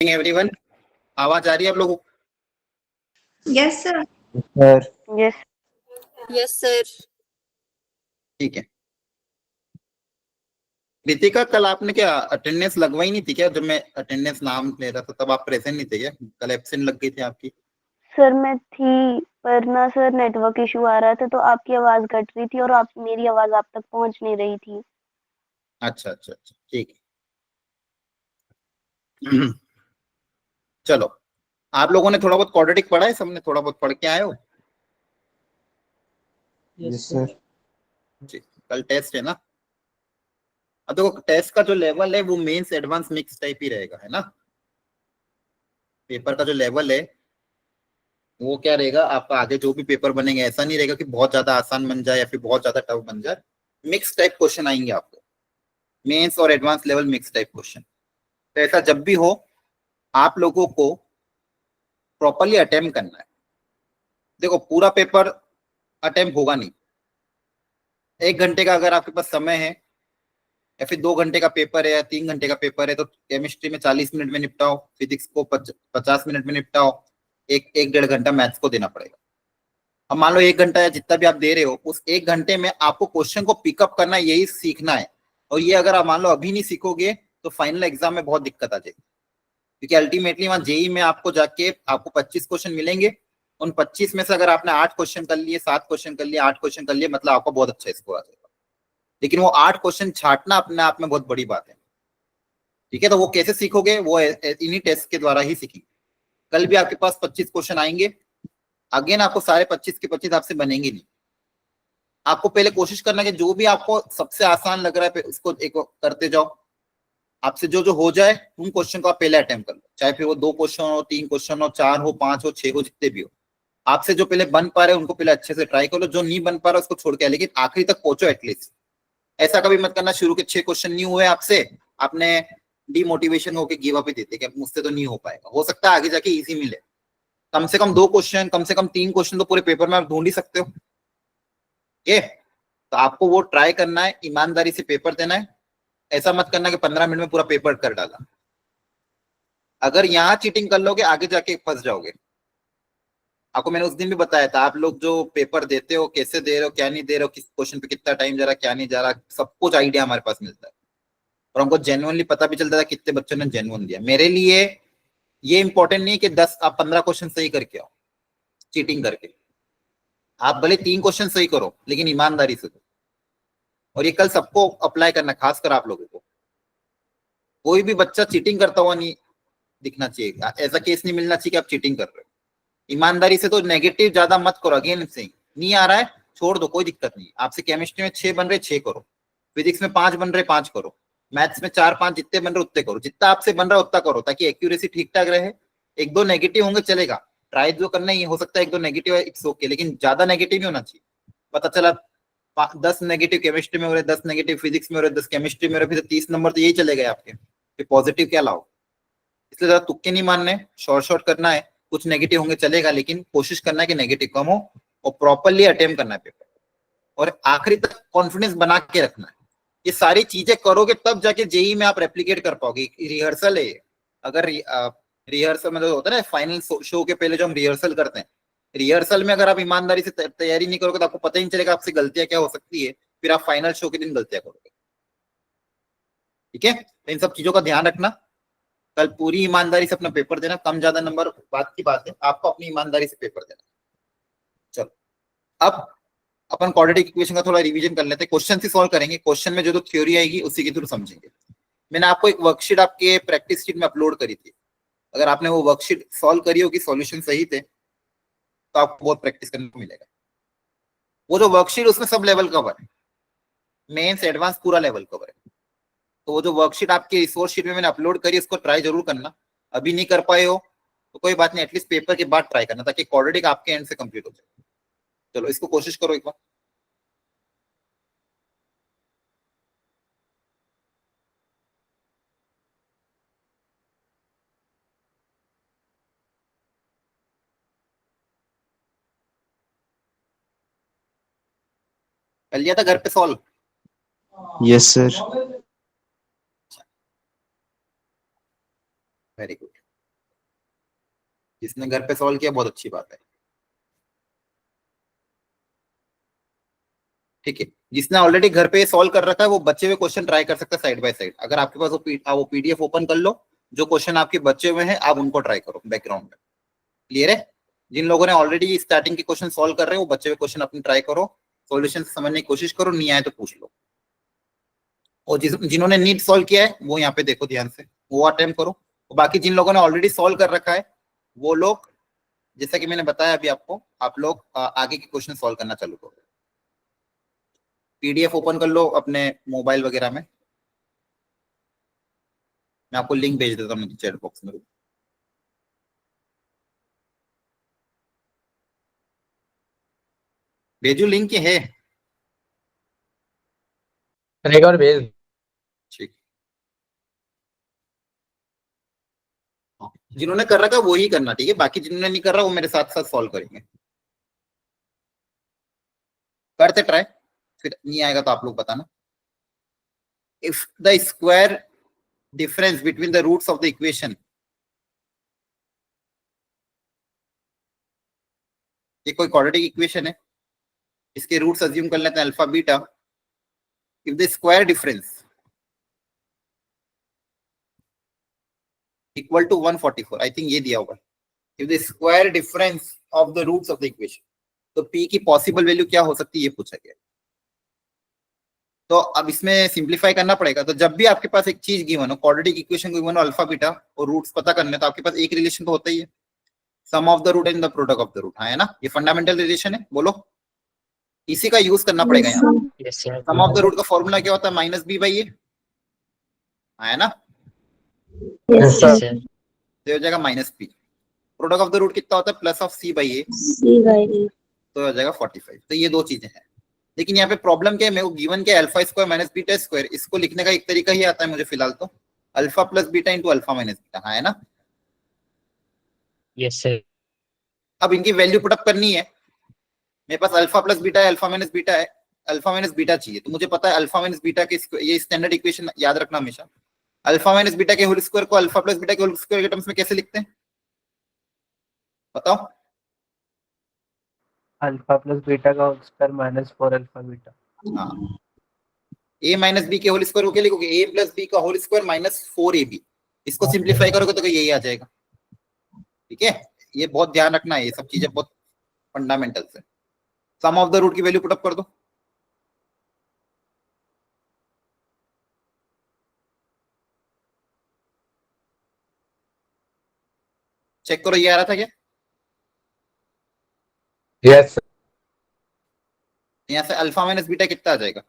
Everyone, आवाज आ रही है आप लोगों को? Yes sir. Sir yes yes sir. ठीक है। रितिका, कल आपने क्या अटेंडेंस लगवाई नहीं थी क्या? जब मैं अटेंडेंस नाम ले रहा था तब आप प्रेजेंट नहीं थे क्या? कल एब्सेंट लग गई थी आपकी। सर, मैं थी पर ना सर नेटवर्क इशू आ रहा था तो आपकी आवाज कट रही थी और आप मेरी आवाज आप तक पहुंच नहीं रही थी। अच्छा अच्छा अच्छा, ठीक है। चलो, आप लोगों ने थोड़ा बहुत क्वाड्रेटिक पढ़ा है? सबने थोड़ा बहुत पढ़ के आए हो? Yes sir. जी, कल टेस्ट है ना। अब देखो, टेस्ट का जो लेवल है वो मेंस एडवांस मिक्स टाइप ही रहेगा, है ना। पेपर का जो लेवल है वो क्या रहेगा, आपका आगे जो भी पेपर बनेंगे ऐसा नहीं रहेगा कि बहुत ज्यादा आसान बन जाए या फिर बहुत ज्यादा टफ बन जाए। मिक्स टाइप क्वेश्चन आएंगे आपको, मेंस और advance level mix type question. तो ऐसा जब भी हो, आप लोगों को प्रॉपरली अटेम्प्ट करना है। देखो, पूरा पेपर अटेम्प्ट होगा नहीं। 1 घंटे का अगर आपके पास समय है या फिर 2 घंटे का पेपर है या 3 घंटे का पेपर है तो केमिस्ट्री में 40 मिनट में निपटाओ, फिजिक्स को 50 मिनट में निपटाओ, एक 1-1.5 घंटा मैथ्स को देना पड़ेगा। अब मान लो 1 घंटा या जितना भी आप दे रहे हो, उस 1 घंटे में आपको क्वेश्चन को पिकअप करना, यही सीखना है। और ये अगर आप मान लो अभी नहीं सीखोगे तो फाइनल एग्जाम में बहुत दिक्कत आ जाएगी, क्योंकि अल्टीमेटली वहां जेई में आपको जाके आपको 25 क्वेश्चन मिलेंगे। उन 25 में से अगर आपने 8 क्वेश्चन कर लिए, 7 क्वेश्चन कर लिए, 8 क्वेश्चन कर लिए, मतलब आपका बहुत अच्छा स्कोर आ जाएगा। लेकिन वो 8 क्वेश्चन छाटना अपने आप में बहुत बड़ी बात है। ठीक है, तो वो कैसे सीखोगे? वो इन्हीं टेस्ट के द्वारा ही सीखेंगे। कल भी आपके पास 25 क्वेश्चन आएंगे। अगेन आपको सारे 25 के 25 आपसे बनेंगे नहीं। आपको पहले कोशिश करना कि जो भी आपको सबसे आसान लग रहा है उसको एक करते जाओ। आपसे जो जो हो जाए उन क्वेश्चन को आप पहले अटेम्प्ट कर लो, चाहे फिर वो 2 क्वेश्चन हो, 3 क्वेश्चन हो, 4 हो, 5 हो, 6 हो, जितने भी हो। आपसे जो पहले बन पा रहे उनको पहले अच्छे से ट्राई करो, जो नहीं बन पा रहा उसको छोड़ के, लेकिन आखिरी तक पहुंचो एटलीस्ट। ऐसा कभी मत करना शुरू के 6 क्वेश्चन नहीं हुए आपसे, आपने डिमोटिवेशन होकर गिव अप ही देते कि मुझसे तो नहीं हो पाएगा। हो सकता है आगे जाके इजी मिले। कम से कम 2 क्वेश्चन, कम से कम 3 क्वेश्चन तो पूरे पेपर में आप ढूंढ ही सकते हो। ठीक, तो आपको वो ट्राई करना है, ईमानदारी से पेपर देना है। ऐसा मत करना कि 15 मिनट में पूरा पेपर कर डाला। अगर यहाँ चीटिंग कर लोगे आगे जाके फंस जाओगे। आपको मैंने उस दिन भी बताया था, आप लोग जो पेपर देते हो, कैसे दे रहे हो, क्या नहीं दे रहे हो, किस क्वेश्चन पे कितना टाइम जा रहा, क्या नहीं जा रहा, सब कुछ आइडिया हमारे पास मिलता है। और हमको जेन्युइनली पता भी चलता था कितने बच्चों ने जेन्युइन दिया। मेरे लिए ये इंपॉर्टेंट नहीं कि 10 आप 15 क्वेश्चन सही करके आओ चीटिंग करके। आप भले 3 क्वेश्चन सही करो लेकिन ईमानदारी से दो। और ये कल सबको अप्लाई करना, खासकर आप लोगों को। कोई भी बच्चा चीटिंग करता हुआ नहीं दिखना चाहिए। ऐसा केस नहीं मिलना चाहिए कि आप चीटिंग कर रहे हो। ईमानदारी से तो नेगेटिव ज्यादा मत करो। अगेन से नहीं आ रहा है छोड़ दो, कोई दिक्कत नहीं। आपसे केमिस्ट्री में 6 बन रहे 6 करो, फिजिक्स में 5 बन रहे 5 करो, मैथ्स में 4-5 जितने बन रहे उतने करो। जितना आपसे बन रहा है उतना करो ताकि एक्यूरेसी ठीक ठाक रहे। 1-2 नेगेटिव होंगे चलेगा, ट्राई जो करना ही हो सकता है। 1-2 नेगेटिव है इट्स ओके, लेकिन ज्यादा नेगेटिव नहीं होना चाहिए। पता चला 10 नेगेटिव केमिस्ट्री में हो रहे, 10 नेगेटिव फिजिक्स में हो रहे, 10 केमिस्ट्री में हो रहे, फिर 30 नंबर तो यही चले गए आपके। पॉजिटिव क्या लाओ? इसलिए ज्यादा तुक्के नहीं मानने, शॉर्ट शॉर्ट करना है। कुछ नेगेटिव होंगे चलेगा, लेकिन कोशिश करना है कि नेगेटिव कम हो और प्रॉपरली अटेम्प्ट करना है पेपर। और आखिरी तक कॉन्फिडेंस बना के रखना है। ये सारी चीजें करोगे तब जाके जेई में आप रेप्लिकेट कर पाओगे। रिहर्सल है। अगर रिहर्सल मतलब होता है ना, फाइनल शो के पहले जो हम रिहर्सल करते हैं, रिहर्सल में अगर आप ईमानदारी से तैयारी नहीं करोगे तो आपको पता ही नहीं चलेगा आपसे गलतियां क्या हो सकती है। फिर आप फाइनल शो के दिन गलतियां करोगे। ठीक है, तो इन सब चीजों का ध्यान रखना। कल पूरी ईमानदारी से अपना पेपर देना। कम ज्यादा नंबर बात की बात है, आपको अपनी ईमानदारी से पेपर देना। चलो, अब अपन क्वाड्रेटिक इक्वेशन का थोड़ा रिवीजन कर लेते हैं। क्वेश्चन से सॉल्व करेंगे। क्वेश्चन में जो जो थ्योरी आएगी उसी के थ्रू समझेंगे। मैंने आपको एक वर्कशीट आपके प्रैक्टिस शीट में अपलोड करी थी। अगर आपने वो वर्कशीट सॉल्व करी होगी, सॉल्यूशन सही थे, तो आपको बहुत प्रैक्टिस करने को मिलेगा। वो जो वर्कशीट उसमें सब लेवल कवर है, मेंस एडवांस पूरा लेवल कवर है। तो वो जो वर्कशीट आपकी रिसोर्स शीट में मैंने अपलोड करी, उसको ट्राई जरूर करना। अभी नहीं कर पाए हो तो कोई बात नहीं, एटलीस्ट पेपर के बाद ट्राई करना ताकि क्वाड्रेटिक आपके एंड से कंप्लीट हो जाए। चलो, इसको कोशिश करो एक बार। कर लिया था घर पे solve? Yes sir. Very good. जिसने घर पे सॉल्व किया बहुत अच्छी बात है, ठीक है। जिसने ऑलरेडी घर पे सॉल्व कर रखा है वो बचे हुए क्वेश्चन ट्राई कर सकता है साइड बाय साइड। अगर आपके पास वो पीडीएफ ओपन कर लो, जो क्वेश्चन आपके बचे हुए हैं आप उनको ट्राई करो बैकग्राउंड में। क्लियर है? जिन लोगों ने ऑलरेडी स्टार्टिंग के क्वेश्चन सॉल्व कर रहे हैं वो बचे हुए क्वेश्चन अपने ट्राई करो, सॉल्यूशन समझने की कोशिश करो, नहीं आए तो पूछ लो। और जिन्होंने नीट सॉल्व किया है वो यहाँ पे देखो ध्यान से, वो अटेम्प्ट करो। और बाकी जिन लोगों ने ऑलरेडी सॉल्व कर रखा है वो लोग, जैसा कि मैंने बताया अभी आपको, आप लोग आगे के क्वेश्चन सॉल्व करना चालू करो। पीडीएफ ओपन कर लो अपने मोबाइल वगैरह में, मैं आपको लिंक भेज देता हूँ चैट बॉक्स में। भेजू लिंक है? एक और भेज। ठीक, जिन्होंने कर रखा वो ही करना, ठीक है। बाकी जिन्होंने नहीं कर रहा वो मेरे साथ साथ सॉल्व करेंगे। करते ट्राई, फिर नहीं आएगा तो आप लोग बताना। If the square difference between the roots of the equation, ये कोई क्वाड्रेटिक इक्वेशन है, इसके रूट्स अज्यूम कर लेते हैं alpha beta. If the square difference equal to 144, I think ये दिया होगा। If the square difference of the roots of the equation, तो पी की पॉसिबल वैल्यू क्या हो सकती है ये पूछा गया। तो अब इसमें सिंप्लीफाई करना पड़ेगा। तो जब भी आपके पास एक चीज गिवन हो, क्वाड्रेटिक इक्वेशन गिवन हो, अल्फा बीटा और रूट्स पता करने, तो आपके पास एक रिलेशन तो होता ही है, sum of the root and the product of the root, है ना। ये फंडामेंटल रिलेशन है, बोलो। इसी का यूज करना पड़ेगा यहाँ। सम ऑफ द रूट का फॉर्मूला क्या होता है? माइनस बी बाई ए, है ना। Yes, sir. तो हो जाएगा minus P. Product of the root कितना होता है? Plus of C by A, C by A. तो हो जाएगा 45। तो ये दो चीजें हैं। लेकिन यहाँ पे प्रॉब्लम क्या है, मेरे को गिवन क्या, alpha square minus beta square, इसको लिखने का एक तरीका ही आता है मुझे फिलहाल, तो alpha plus beta into alpha minus beta, है ना। Yes sir. अब इनकी वैल्यू पुटअप करनी है। मेरे पास अल्फा प्लस बीटा है, अल्फा माइनस बीटा है, अल्फा माइनस बीटा चाहिए। तो मुझे पता है अल्फा माइनस बीटा के, ये स्टैंडर्ड इक्वेशन याद रखना हमेशा। अल्फा माइनस बीटा के होल स्क्वायर को अल्फा प्लस बीटा के होल स्क्वायर के टर्म्स में कैसे लिखते हैं बताओ? अल्फा प्लस बीटा का whole square minus 4 alpha beta. हाँ, ए माइनस बी के होल स्क्वायर को क्या लिखोगे? ए प्लस बी का होल स्क्वायर माइनस 4ab। इसको सिंप्लीफाई करोगे तो यही आ जाएगा, ठीक है। ये बहुत ध्यान रखना है, ये सब चीजें बहुत फंडामेंटल है। सम ऑफ द रूट की वैल्यू पुटअप कर दो। चेक करो, ये आ रहा था क्या? Yes sir. यहाँ से अल्फा माइनस बीटा कितना आ जाएगा?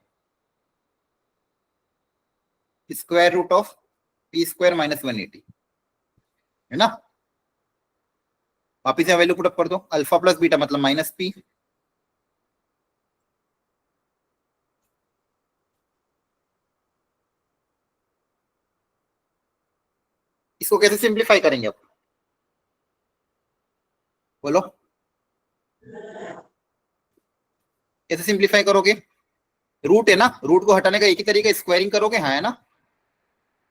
Square root of P square minus 180, है ना। वापिस यहाँ वैल्यू पुटअप कर दो। अल्फा प्लस बीटा मतलब माइनस पी, इसको कैसे सिंप्लीफाई करेंगे आप, बोलो। कैसे सिंप्लीफाई करोगे? रूट है ना, रूट को हटाने का एक ही तरीका, स्क्वायरिंग करोगे, हाँ, है ना।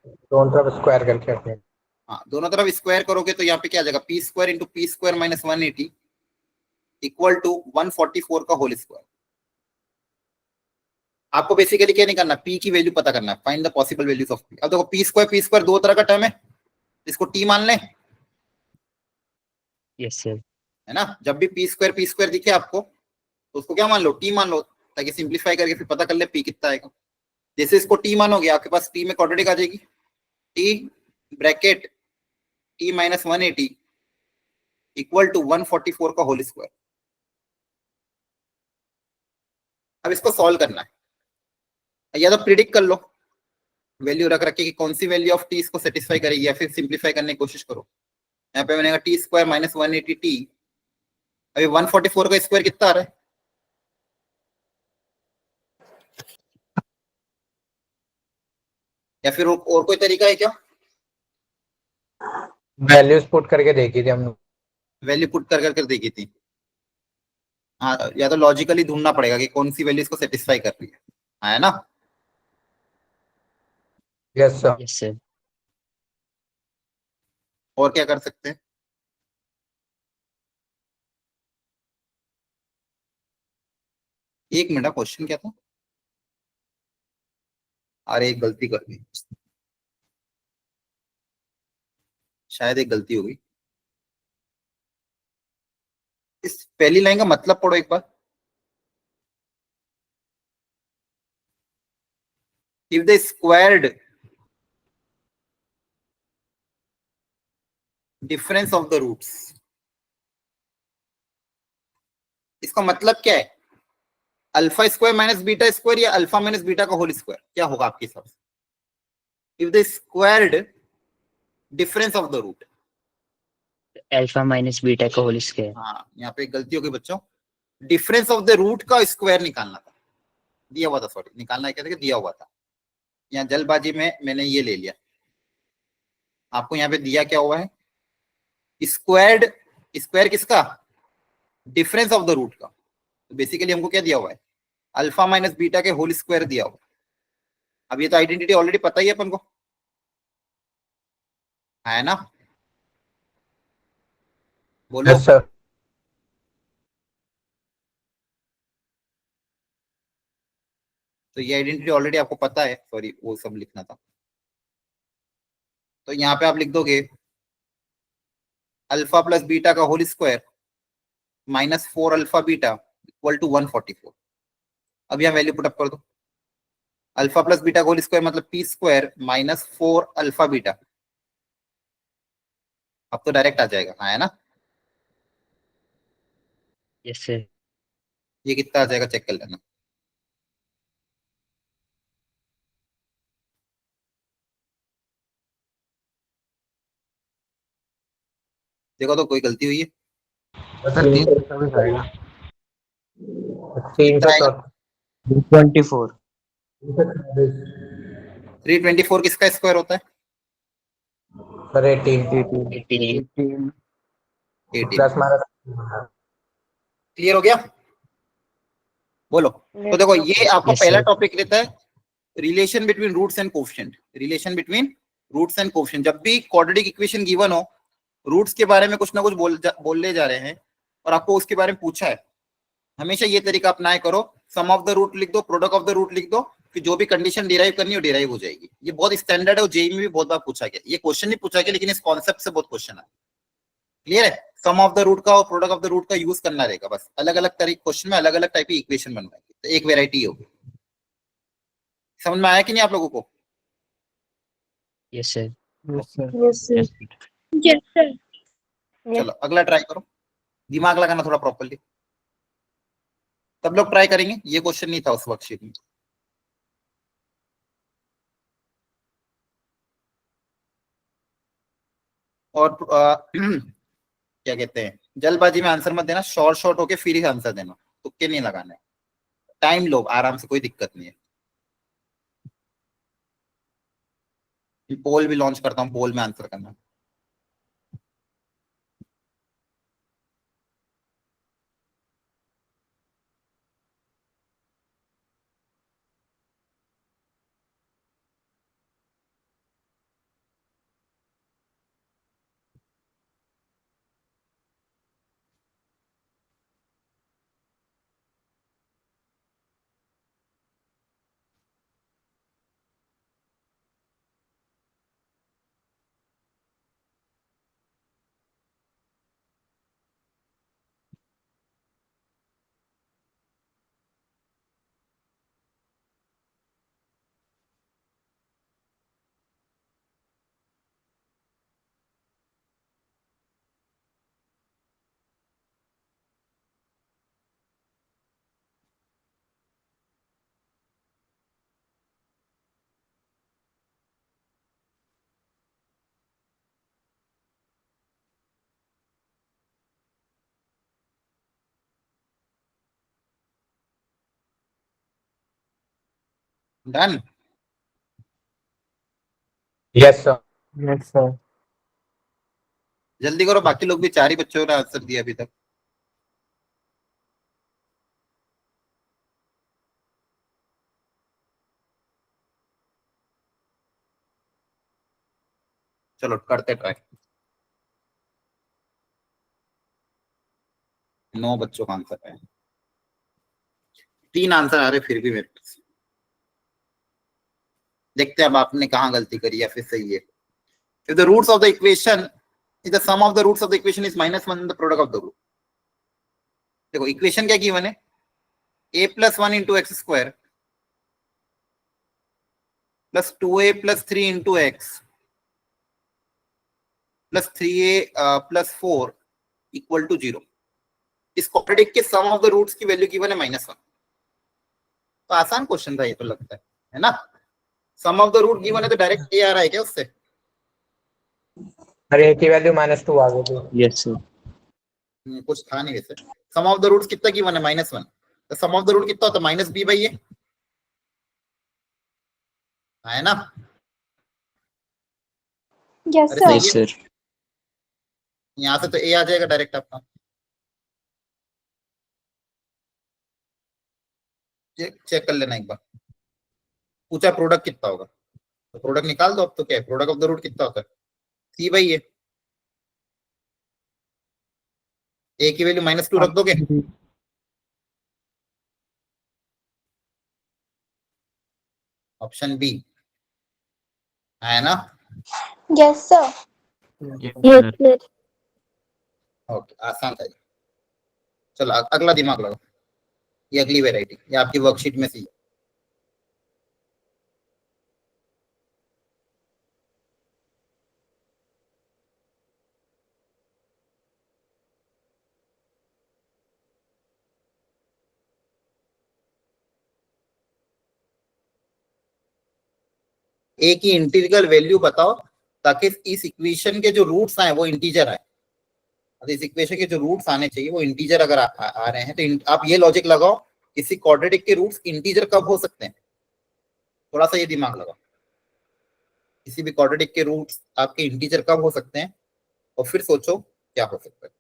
दोनों तरफ स्क्वायर करके रखते हैं। हाँ, दोनों तरफ स्क्वायर करोगे तो यहाँ पे क्या आ जाएगा? P square into P square minus 180 equal to 144 का होल स्क्वायर। आपको बेसिकली क्या नहीं करना, पी की वैल्यू पता करना है, find the possible values of P. अब देखो पी स्क्वायर दो तरह का टर्म है, इसको टी मान लें, यस सर। है ना। जब भी पी स्क्वायर दिखे आपको तो उसको क्या मान लो? टी मान लो, ताकि सिंप्लीफाई करके फिर पता कर ले पी कितना आएगा। जैसे इसको टी मानोगे आपके पास टी में क्वाड्रेटिक आ जाएगी, T bracket T minus 180 equal to 144 का होल स्क्वायर। अब इसको सॉल्व करना है, या तो प्रिडिक्ट कर लो वैल्यू रख रखे कि कौन सी वैल्यू ऑफ टी इसको सेटिस्फाई करेगी, या फिर सिंप्लीफाई करने की कोशिश करो। यहाँ पे मैंने टी स्क्वायर माइनस 180 टी, अभी 144 का स्क्वायर कितना आ रहा है? या फिर और कोई तरीका है क्या? वैल्यूज पुट करके देखी थी हमने। वैल्यू पुट कर देखी थी। हाँ, या तो लॉजिकली ढूंढना पड़ेगा कि कौन सी वैल्यू इसको सेटिस्फाई कर रही है ना। Yes sir. Yes sir. और क्या कर सकते हैं? एक मिनट, क्वेश्चन क्या था? अरे एक गलती कर दी, शायद एक गलती हो गई। इस पहली लाइन का मतलब पढ़ो एक बार। If the squared difference of the roots, इसका मतलब क्या है? Alpha square minus beta square या अल्फा माइनस बीटा का होल स्क्वायर, क्या होगा आपके हिसाब से? If the squared difference of the root. Alpha minus beta का होल स्क्वायर। हाँ, यहाँ पे एक गलती हो गई बच्चों, डिफरेंस ऑफ द रूट का स्क्वायर निकालना था, दिया हुआ था, सॉरी निकालना है, कहते दिया हुआ था। यहाँ जल्दबाजी में मैंने ये ले लिया। आपको यहाँ पे दिया क्या हुआ है? स्क्वायर्ड, स्क्वायर किसका? डिफरेंस ऑफ द रूट का। तो बेसिकली हमको क्या दिया हुआ है? अल्फा माइनस बीटा के होल स्क्वायर दिया हुआ। अब ये तो आइडेंटिटी ऑलरेडी पता ही है अपन को, है ना? बोलो। Yes sir. तो ये आइडेंटिटी ऑलरेडी आपको पता है, सॉरी वो सब लिखना था। तो यहाँ पे आप लिख दोगे अल्फा प्लस बीटा का whole square minus 4 alpha beta equal to 144। अब यहाँ वैल्यू पुटअप कर दो। अल्फा प्लस बीटा का होल स्क्वायर मतलब P square minus 4 alpha beta. अब तो डायरेक्ट आ जाएगा, हाँ है ना? Yes sir. ये कितना आ जाएगा चेक कर लेना। देखो तो कोई गलती हुई है? सर 324 आएगा। 324। 24। 324 किसका स्क्वायर होता है? सर 18 18। 18। Plus minus. क्लियर हो गया? बोलो। तो देखो ये आपका Yes, पहला sir. टॉपिक रहता है relation between roots and coefficient. Relation between roots and coefficient, जब भी क्वाड्रेटिक इक्वेशन गिवन हो, रूट्स के बारे में कुछ ना कुछ बोलने जा रहे हैं और आपको उसके बारे में पूछा है, हमेशा ये तरीका अपनाए करो, सम ऑफ द रूट लिख दो, प्रोडक्ट ऑफ द रूट लिख दो, कि जो भी कंडीशन डिराइव करनी हो डिराइव हो जाएगी। ये बहुत स्टैंडर्ड है और जेई में भी बहुत बार पूछा गया। ये क्वेश्चन नहीं पूछा गया लेकिन इस कॉन्सेप्ट से बहुत क्वेश्चन है। क्लियर है? सम ऑफ द रूट का और प्रोडक्ट ऑफ द रूट का यूज करना रहेगा, बस अलग अलग तरीके क्वेश्चन में अलग अलग टाइप की इक्वेशन बनवाएंगे, तो एक वेराइटी होगी। समझ में आया कि नहीं आप लोगों को? Yes, sir. Yes sir. Yes, sir. चलो अगला ट्राई करो, दिमाग लगाना थोड़ा प्रॉपरली। सब लोग ट्राई करेंगे, ये क्वेश्चन नहीं था उस वर्कशीट में। और क्या कहते हैं, जल्दबाजी में आंसर मत देना, शॉर्ट शॉर्ट होके फिर ही आंसर देना, तुक्के नहीं लगाने। टाइम लो आराम से, कोई दिक्कत नहीं है। पोल भी लॉन्च करता हूँ, पोल में आंसर करना। Done. Yes sir. Yes sir. जल्दी करो, बाकी लोग भी, 4 ही बच्चों ने आंसर दिया अभी तक। चलो करते ट्राई। 9 बच्चों का आंसर है। 3 आंसर आ रहे फिर भी मेरे पास। देखते हैं अब आपने कहाँ गलती करी या फिर सही है। If the roots of the equation, if the sum of the roots of the equation is -1, the product of the root. देखो इक्वेशन क्या गिवन है, a plus 1 into x square plus 2a plus 3 into x plus 3a plus 4 equal to 0। इस quadratic के सम of the roots की value given है -1। तो आसान question था ये तो लगता है ना। सम ऑफ द रूट गिवन है तो डायरेक्ट a आ रहा है क्या उससे? अरे की वैल्यू -2 आ गई थी। Yes sir. कुछ था नहीं वैसे। सम ऑफ द रूट्स कितना गिवन है, -1। तो सम ऑफ द रूट कितना होता है, -b/a है ना। यस अरे सर। सही यस है, सर। यहाँ से तो a आ जाएगा डायरेक्ट आपका। चेक कर लेना एक बार। पूछा प्रोडक्ट कितना होगा, तो प्रोडक्ट निकाल दो अब। तो क्या है, प्रोडक्ट ऑफ द रूट कितना होता है, c/a। a की वैल्यू -2 रख दोगे, ऑप्शन बी है ना। Yes sir. Yes sir. Okay, आसान था ये। चलो अगला दिमाग लगाओ, ये अगली वेराइटी, ये आपकी वर्कशीट में सी है। ए की इंटीग्रल वैल्यू बताओ ताकि इस इक्वेशन के जो रूट्स आए वो इंटीजर आए। इस इक्वेशन के जो रूट्स आने चाहिए वो इंटीजर अगर आ रहे हैं तो आप ये लॉजिक लगाओ, किसी क्वाड्रेटिक के रूट्स इंटीजर कब हो सकते हैं। थोड़ा सा ये दिमाग लगाओ, किसी भी क्वाड्रेटिक के रूट्स आपके इंटीजर कब हो सकते हैं, और फिर सोचो क्या हो सकता है।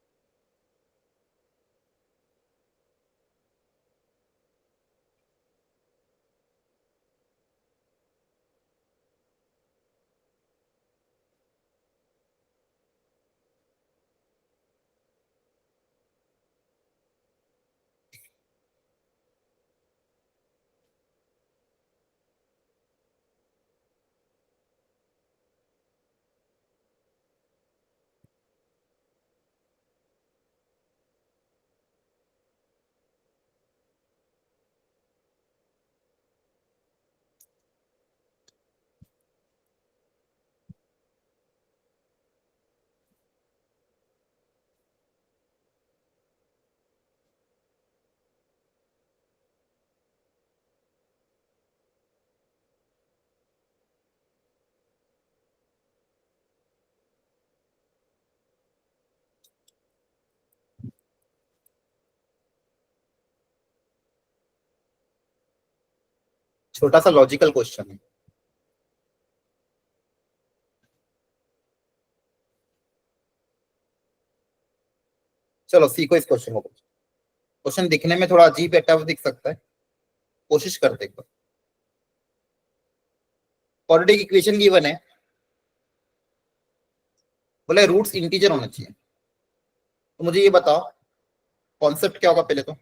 छोटा सा लॉजिकल क्वेश्चन है। चलो सीखो इस क्वेश्चन को। क्वेश्चन दिखने में थोड़ा अजीब या टफ दिख सकता है, कोशिश करते एक बार। क्वाड्रेटिक इक्वेशन गिवन है, बोले रूट्स इंटीजर होना चाहिए। तो मुझे ये बताओ कॉन्सेप्ट क्या होगा पहले तो।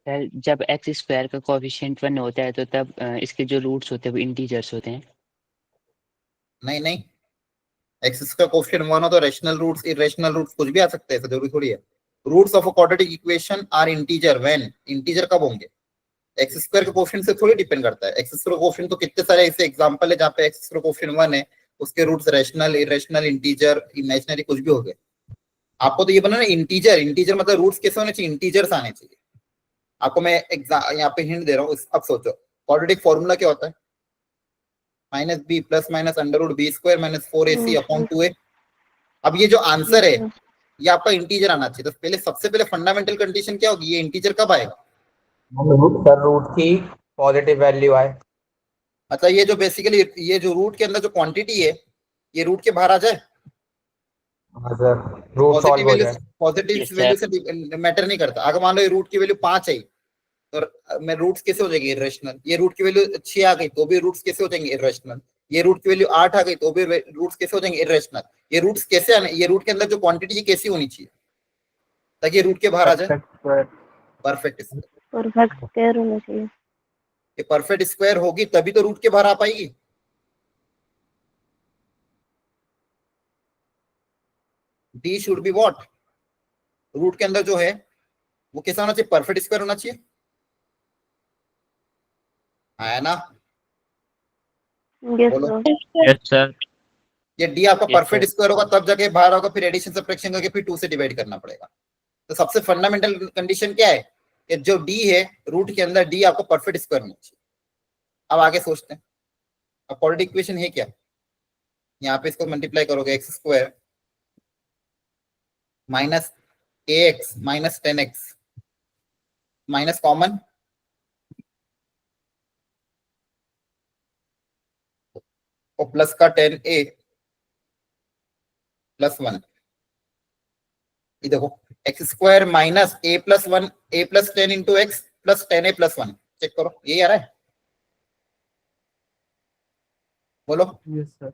सर जब एक्स स्क्वायर का कोएफिशिएंट 1 होता है तो तब इसके जो रूट्स होते हैं वो इंटीजर्स होते हैं। नहीं नहीं, एक्स का कोएफिशिएंट 1 हो तो रैशनल रूट्स, इरेशनल रूट्स कुछ भी आ सकते हैं, ऐसा जरूरी थोड़ी है। Roots of a quadratic equation are integer when, integer कब होंगे, एक्स स्क्वायर के कोएफिशिएंट से थोड़ी डिपेंड करता है। एक्स स्क्वायर कोएफिशिएंट तो कितने सारे ऐसे एग्जांपल है जहाँ पे एक्स स्क्वायर कोएफिशिएंट 1 है, उसके roots rational, irrational, integer, imaginary कुछ भी हो गए। आपको तो ये बनाना इंटीजर, इंटीजर मतलब रूट्स कैसे होने चाहिए, इंटीजर्स आने चाहिए। आपको मैं यहाँ पे हिंट दे रहा हूँ। अब सोचो क्वाड्रेटिक फॉर्मूला क्या होता है, -b plus minus √b² - 4ac upon 2a। अब ये जो आंसर है ये आपका इंटीजर आना चाहिए। तो पहले सबसे पहले फंडामेंटल कंडीशन क्या होगी, ये इंटीजर कब आएगा, रूट की पॉजिटिव वैल्यू आए। मतलब ये जो बेसिकली ये जो रूट के अंदर जो क्वांटिटी है ये रूट के बाहर आ जाए। हाँ सर, रूट सॉल्व हो जाए। पॉजिटिव Yes, वैल्यू से मैटर नहीं करता। अगर मान लो ये रूट की वैल्यू 5 है तो मैं रूट्स कैसे हो जाएंगे, इरेशनल। ये रूट की वैल्यू 6 आ गई तो भी रूट्स कैसे हो जाएंगे, इरेशनल। ये रूट की वैल्यू 8 आ गई तो भी रूट्स कैसे हो जाएंगे, इरेशनल। ये रूट्स कैसे आने, ये रूट के अंदर जो क्वांटिटी कैसी होनी चाहिए, ताकि रूट के बाहर आ जाए। Perfect square. Perfect square, perfect square होना चाहिए। ये परफेक्ट स्क्वायर होगी तभी तो रूट के बाहर आ पाएगी। D should be what, root के अंदर जो है वो कैसा होना चाहिए, परफेक्ट स्क्वायर होना चाहिए, है ना? यस बोलो। सर। Yes sir. ये डी आपका Yes, परफेक्ट sir. स्क्वायर होगा तब जाके बाहर होगा, फिर एडिशन सब्ट्रैक्शन करके फिर 2 से डिवाइड करना पड़ेगा। तो सबसे फंडामेंटल कंडीशन क्या है कि जो डी है रूट के अंदर, डी आपको परफेक्ट स्क्वायर होना चाहिए। अब आगे सोचते हैं, अब क्वाड्रेटिक इक्वेशन है क्या, यहाँ पे इसको मल्टीप्लाई करोगे X square minus ax minus 10x minus common और प्लस का 10a प्लस 1। ये देखो X square minus a plus 1 a plus 10 into X plus 10a plus 1, check करो यही आ रहा है, बोलो। Yes sir.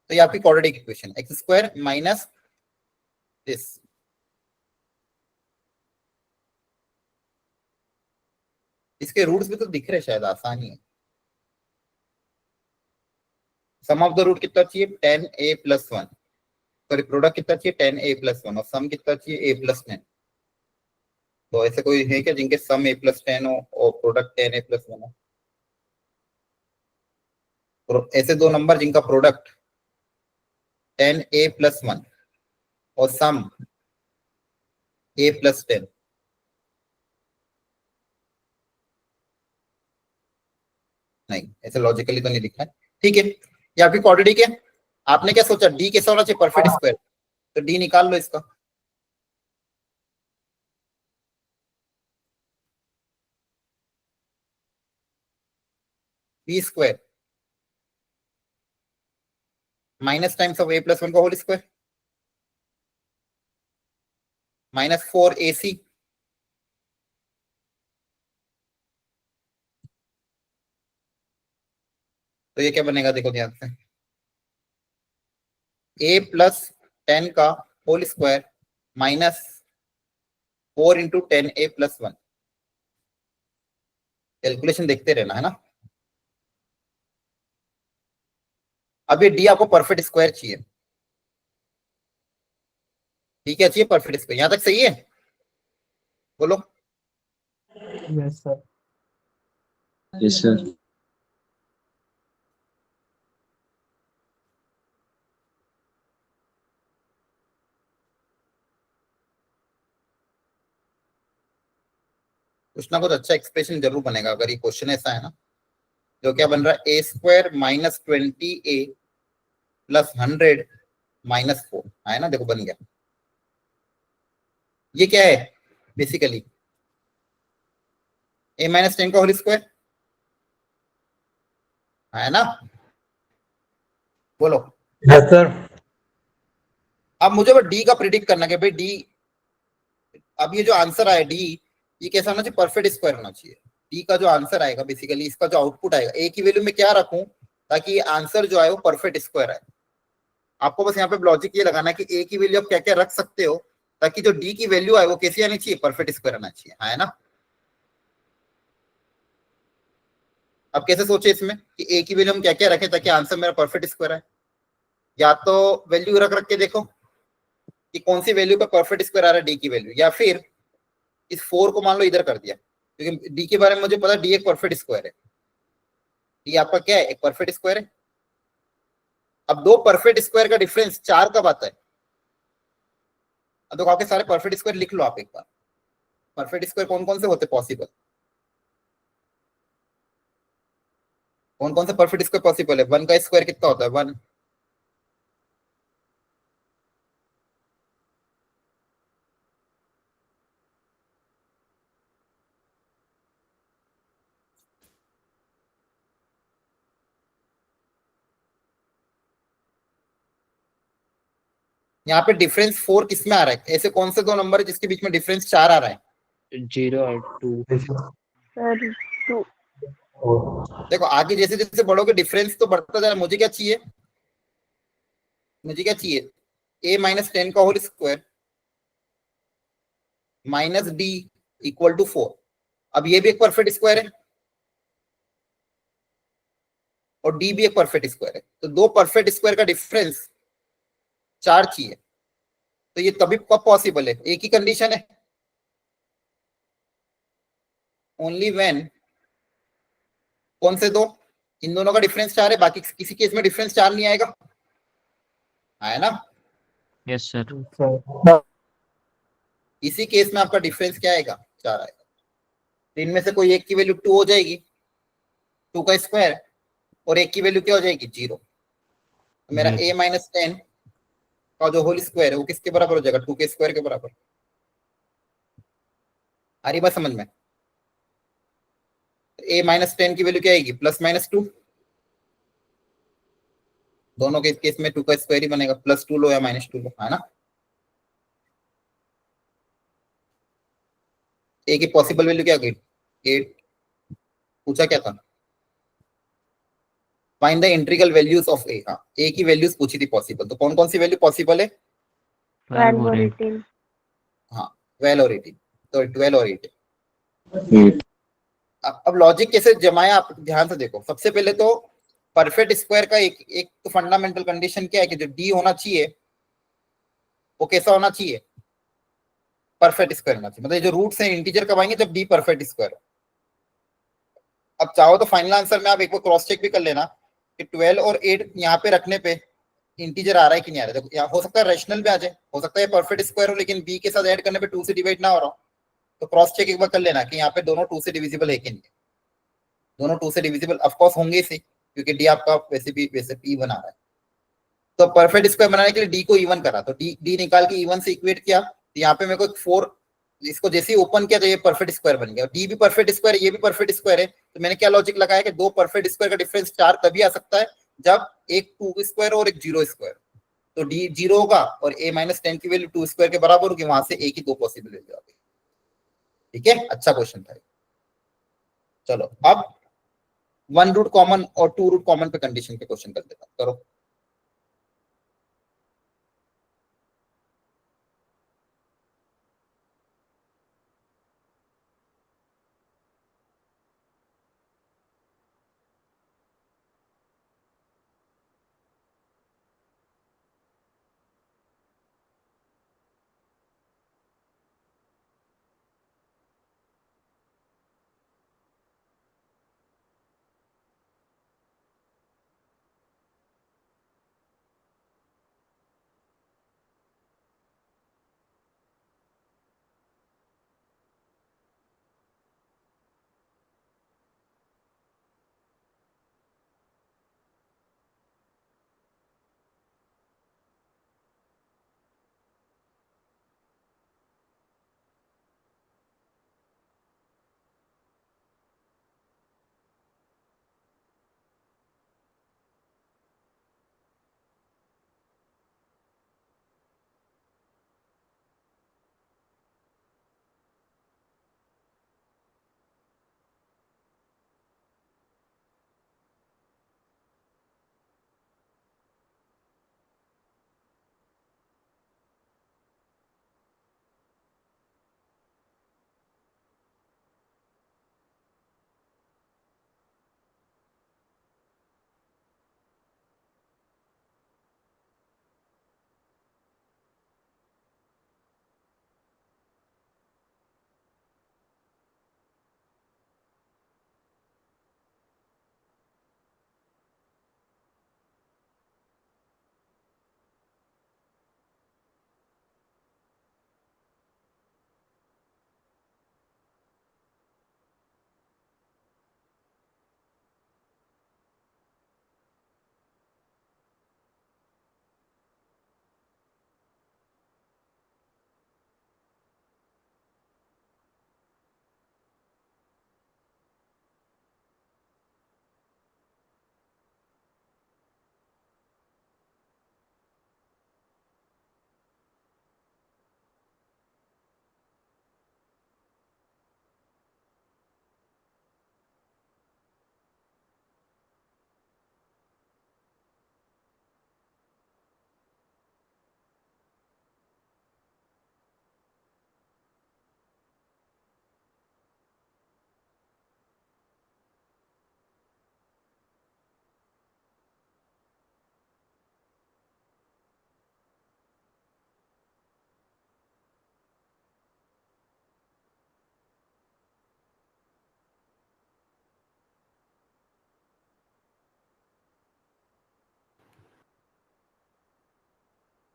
तो ये आपकी quadratic equation, X square minus this. इसके रूट्स भी तो दिख रहे, शायद आसानी है। सम ऑफ द रूट कितना चाहिए, 10a प्लस 1, सॉरी प्रोडक्ट कितना चाहिए 10a प्लस 1 और सम कितना चाहिए a प्लस 10। तो ऐसे कोई है क्या जिनके सम a प्लस 10 हो और प्रोडक्ट 10a प्लस 1 हो? ऐसे दो नंबर जिनका प्रोडक्ट 10a प्लस 1 और सम a प्लस 10, नहीं ऐसे लॉजिकली तो नहीं दिख रहा है। ठीक है, ये आपकी क्वाड्रेटिक है। आपने क्या सोचा, डी कैसा होना चाहिए, परफेक्ट स्क्वायर, तो डी निकाल लो इसका। B square minus times of a plus 1 का होल स्क्वायर माइनस 4ac तो ये क्या बनेगा, देखो ध्यान से, a प्लस 10 का whole square minus 4 into 10a plus 1। Calculation देखते रहना है ना। अब ये डी आपको परफेक्ट स्क्वायर चाहिए, ठीक है, चाहिए परफेक्ट स्क्वायर, यहां तक सही है, बोलो। Yes sir. Yes sir. कुछ ना कुछ अच्छा एक्सप्रेशन जरूर बनेगा अगर ये क्वेश्चन ऐसा है ना। जो क्या बन रहा है, a square minus 20a plus 100 minus 4, है ना, देखो बन गया। ये क्या है बेसिकली, a माइनस 10 का होल स्क्वायर, है ना, बोलो। Yes sir. अब मुझे बस डी का प्रिडिक्ट करना कि भाई डी, अब ये जो आंसर आया डी, ये कैसा होना चाहिए, परफेक्ट स्क्वायर होना चाहिए। डी का जो आंसर आएगा बेसिकली, इसका जो आउटपुट आएगा, ए की वैल्यू में क्या रखूं ताकि आंसर जो आए वो परफेक्ट स्क्वायर आए। आपको बस यहाँ पे लॉजिक ये लगाना है कि ए की वैल्यू आप क्या क्या रख सकते हो ताकि जो डी की वैल्यू आए वो कैसी आनी चाहिए, परफेक्ट स्क्वायर आना चाहिए, है ना। अब कैसे सोचे इसमें कि ए की वैल्यू हम क्या क्या रखें ताकि आंसर मेरा परफेक्ट स्क्वायर आए। या तो वैल्यू रख रख के देखो कि कौन सी वैल्यू पे परफेक्ट स्क्वायर आ रहा है डी की वैल्यू, या फिर इस 4 को मान लो इधर कर दिया, क्योंकि डी के बारे में मुझे पता डी एक परफेक्ट स्क्वायर है, डी आपका क्या है, एक परफेक्ट स्क्वायर है। अब दो परफेक्ट स्क्वायर का डिफरेंस 4 कब आता है, अब तो आपके सारे परफेक्ट स्क्वायर लिख लो आप एक बार। परफेक्ट स्क्वायर कौन कौन से होते पॉसिबल, कौन कौन से परफेक्ट स्क्वायर पॉसिबल है। 1 का स्क्वायर कितना होता है, 1। यहाँ पे डिफरेंस 4 किस में आ रहा है, ऐसे कौन से दो नंबर है जिसके बीच में डिफरेंस 4 आ रहा है। 0 और 2। सर 2। देखो आगे जैसे जैसे बढ़ोगे डिफरेंस तो बढ़ता जा रहा है। मुझे क्या चाहिए, मुझे क्या चाहिए, a माइनस 10 का whole square minus D equal to 4। अब ये भी एक परफेक्ट स्क्वायर है और डी भी एक परफेक्ट स्क्वायर है, तो दो परफेक्ट स्क्वायर का डिफरेंस 4 चाहिए। तो ये तभी कब पॉसिबल है, एक ही कंडीशन है, ओनली व्हेन, कौन से दो, इन दोनों का डिफरेंस 4 है, बाकी किसी केस में डिफरेंस 4 नहीं आएगा, आया ना। Yes sir. सर इसी केस में आपका डिफरेंस क्या आएगा, 4 आएगा। तो इनमें से कोई एक की वैल्यू 2 हो जाएगी, 2 का स्क्वायर, और एक की वैल्यू क्या हो जाएगी, 0। तो मेरा a माइनस 10 का जो होल स्क्वायर है वो किसके बराबर हो जाएगा, 2 के स्क्वायर के बराबर। आ रही बात समझ में। a माइनस 10 की वैल्यू क्या आएगी, प्लस माइनस 2। दोनों के केस में 2 का स्क्वायर ही बनेगा, प्लस 2 लो या माइनस 2 लो, है ना। a की पॉसिबल वैल्यू क्या गई, 8। पूछा क्या था, find the integral values of a। हाँ, a की वैल्यूज पूछी थी पॉसिबल, तो कौन कौन सी वैल्यू पॉसिबल है, 12 और 18। हाँ 12 और 18, तो 12 और 18। अब लॉजिक कैसे जमाया, आप ध्यान से देखो। सबसे पहले तो परफेक्ट स्क्वायर का एक एक तो फंडामेंटल कंडीशन क्या है कि जो डी होना चाहिए वो कैसा होना चाहिए, परफेक्ट स्क्वायर होना चाहिए। मतलब जो रूट्स हैं इंटीजर कब आएंगे, जब डी परफेक्ट स्क्वायर। अब चाहो तो फाइनल आंसर में आप एक बार क्रॉस चेक भी कर लेना कि 12 और 8 यहाँ पे रखने पे इंटीजर आ रहा है कि नहीं आ रहा है। देखो यहाँ हो सकता है रैशनल भी आ जाए, हो सकता है परफेक्ट स्क्वायर हो लेकिन बी के साथ ऐड करने पे 2 से डिवाइड ना हो रहा हो, तो क्रॉस चेक एक बार कर लेना कि यहाँ पे दोनों 2 से डिविजिबल है कि नहीं। दोनों 2 से डिविजिबल ऑफ कोर्स होंगे से, क्योंकि डी आपका वैसे भी वैसे पी बना रहा है। तो परफेक्ट स्क्वायर बनाने के लिए डी को इवन करा, तो डी डी निकाल के इवन से इक्वेट किया, तो यहाँ पे मेरे को 4, इसको जैसे ही ओपन किया तो ये परफेक्ट स्क्वायर बन गया। डी भी परफेक्ट स्क्वायर है, ये भी परफेक्ट स्क्वायर है, तो मैंने क्या लॉजिक लगाया कि दो परफेक्ट स्क्वायर का डिफरेंस 4 तभी आ सकता है जब एक 2 स्क्वायर और एक 0 स्क्वायर। तो डी 0 होगा और a माइनस 10 की वैल्यू 2 स्क्वायर के बराबर होगी, वहां से a की दो पॉसिबल वैल्यू आ गई। ठीक है, अच्छा क्वेश्चन था। चलो अब 1 रूट कॉमन और 2 रूट कॉमन पे कंडीशन पे क्वेश्चन कर देता हूं, करो।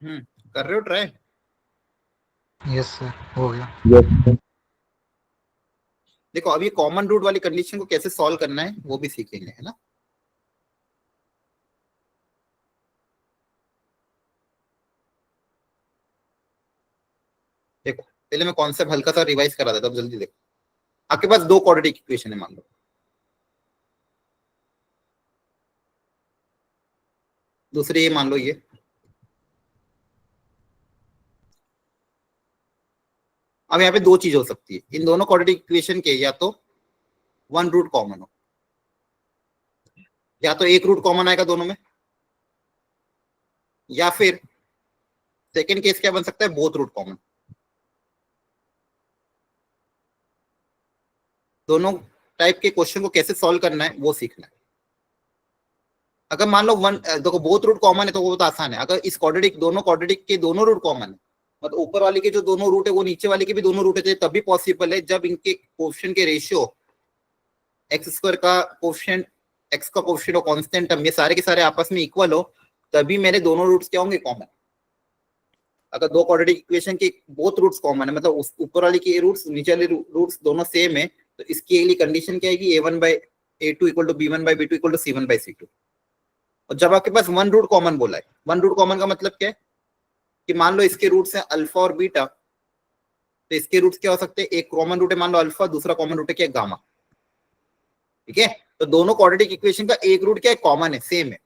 कर रहे हो ट्राई? यस सर, हो गया। देखो अब ये कॉमन रूट वाली कंडीशन को कैसे सॉल्व करना है वो भी सीखेंगे, है ना। देखो पहले मैं कॉन्सेप्ट हल्का सा रिवाइज करा देता हूँ, जल्दी देखो। आपके पास दो क्वाड्रेटिक इक्वेशन है मान लो, दूसरी ये मान लो ये, अब यहाँ पे दो चीज हो सकती है, इन दोनों क्वाड्रेटिक इक्वेशन के या तो वन रूट कॉमन हो, या तो एक रूट कॉमन आएगा दोनों में, या फिर सेकेंड केस क्या बन सकता है, बोथ रूट कॉमन। दोनों टाइप के क्वेश्चन को कैसे सॉल्व करना है वो सीखना है। अगर मान लो वन देखो बोथ रूट कॉमन है तो वो तो आसान है। अगर इस क्वाड्रेटिक दोनों क्वाड्रेटिक के दोनों रूट कॉमन है, मतलब ऊपर वाले के जो दोनों रूट है वो नीचे वाले के भी दोनों रूट है, तभी पॉसिबल है जब इनके कोएफिशिएंट के रेशियो एक्स स्क्वायर का कोएफिशिएंट, एक्स का कोएफिशिएंट और कांस्टेंट टर्म ये सारे के सारे आपस में इक्वल हो, तभी मेरे दोनों रूट्स क्या होंगे, कॉमन। अगर दो क्वाड्रेटिक इक्वेशन के बोथ रूट्स कॉमन है, मतलब उस ऊपर वाले के रूट्स नीचे वाले रूट्स दोनों सेम है, तो इसकी अगली कंडीशन क्या आएगी, a1/a2 equal to b1/b2 equal to c1/c2। और जब आपके पास वन रूट कॉमन बोला है, वन रूट कॉमन का मतलब क्या है कि मान लो इसके रूट्स हैं अल्फा और बीटा, तो इसके रूट्स क्या हो सकते हैं, एक कॉमन रूट है मान लो अल्फा, दूसरा कॉमन रूट है क्या, गामा। ठीक है, तो दोनों क्वाड्रेटिक इक्वेशन का एक रूट क्या है, कॉमन है, सेम है।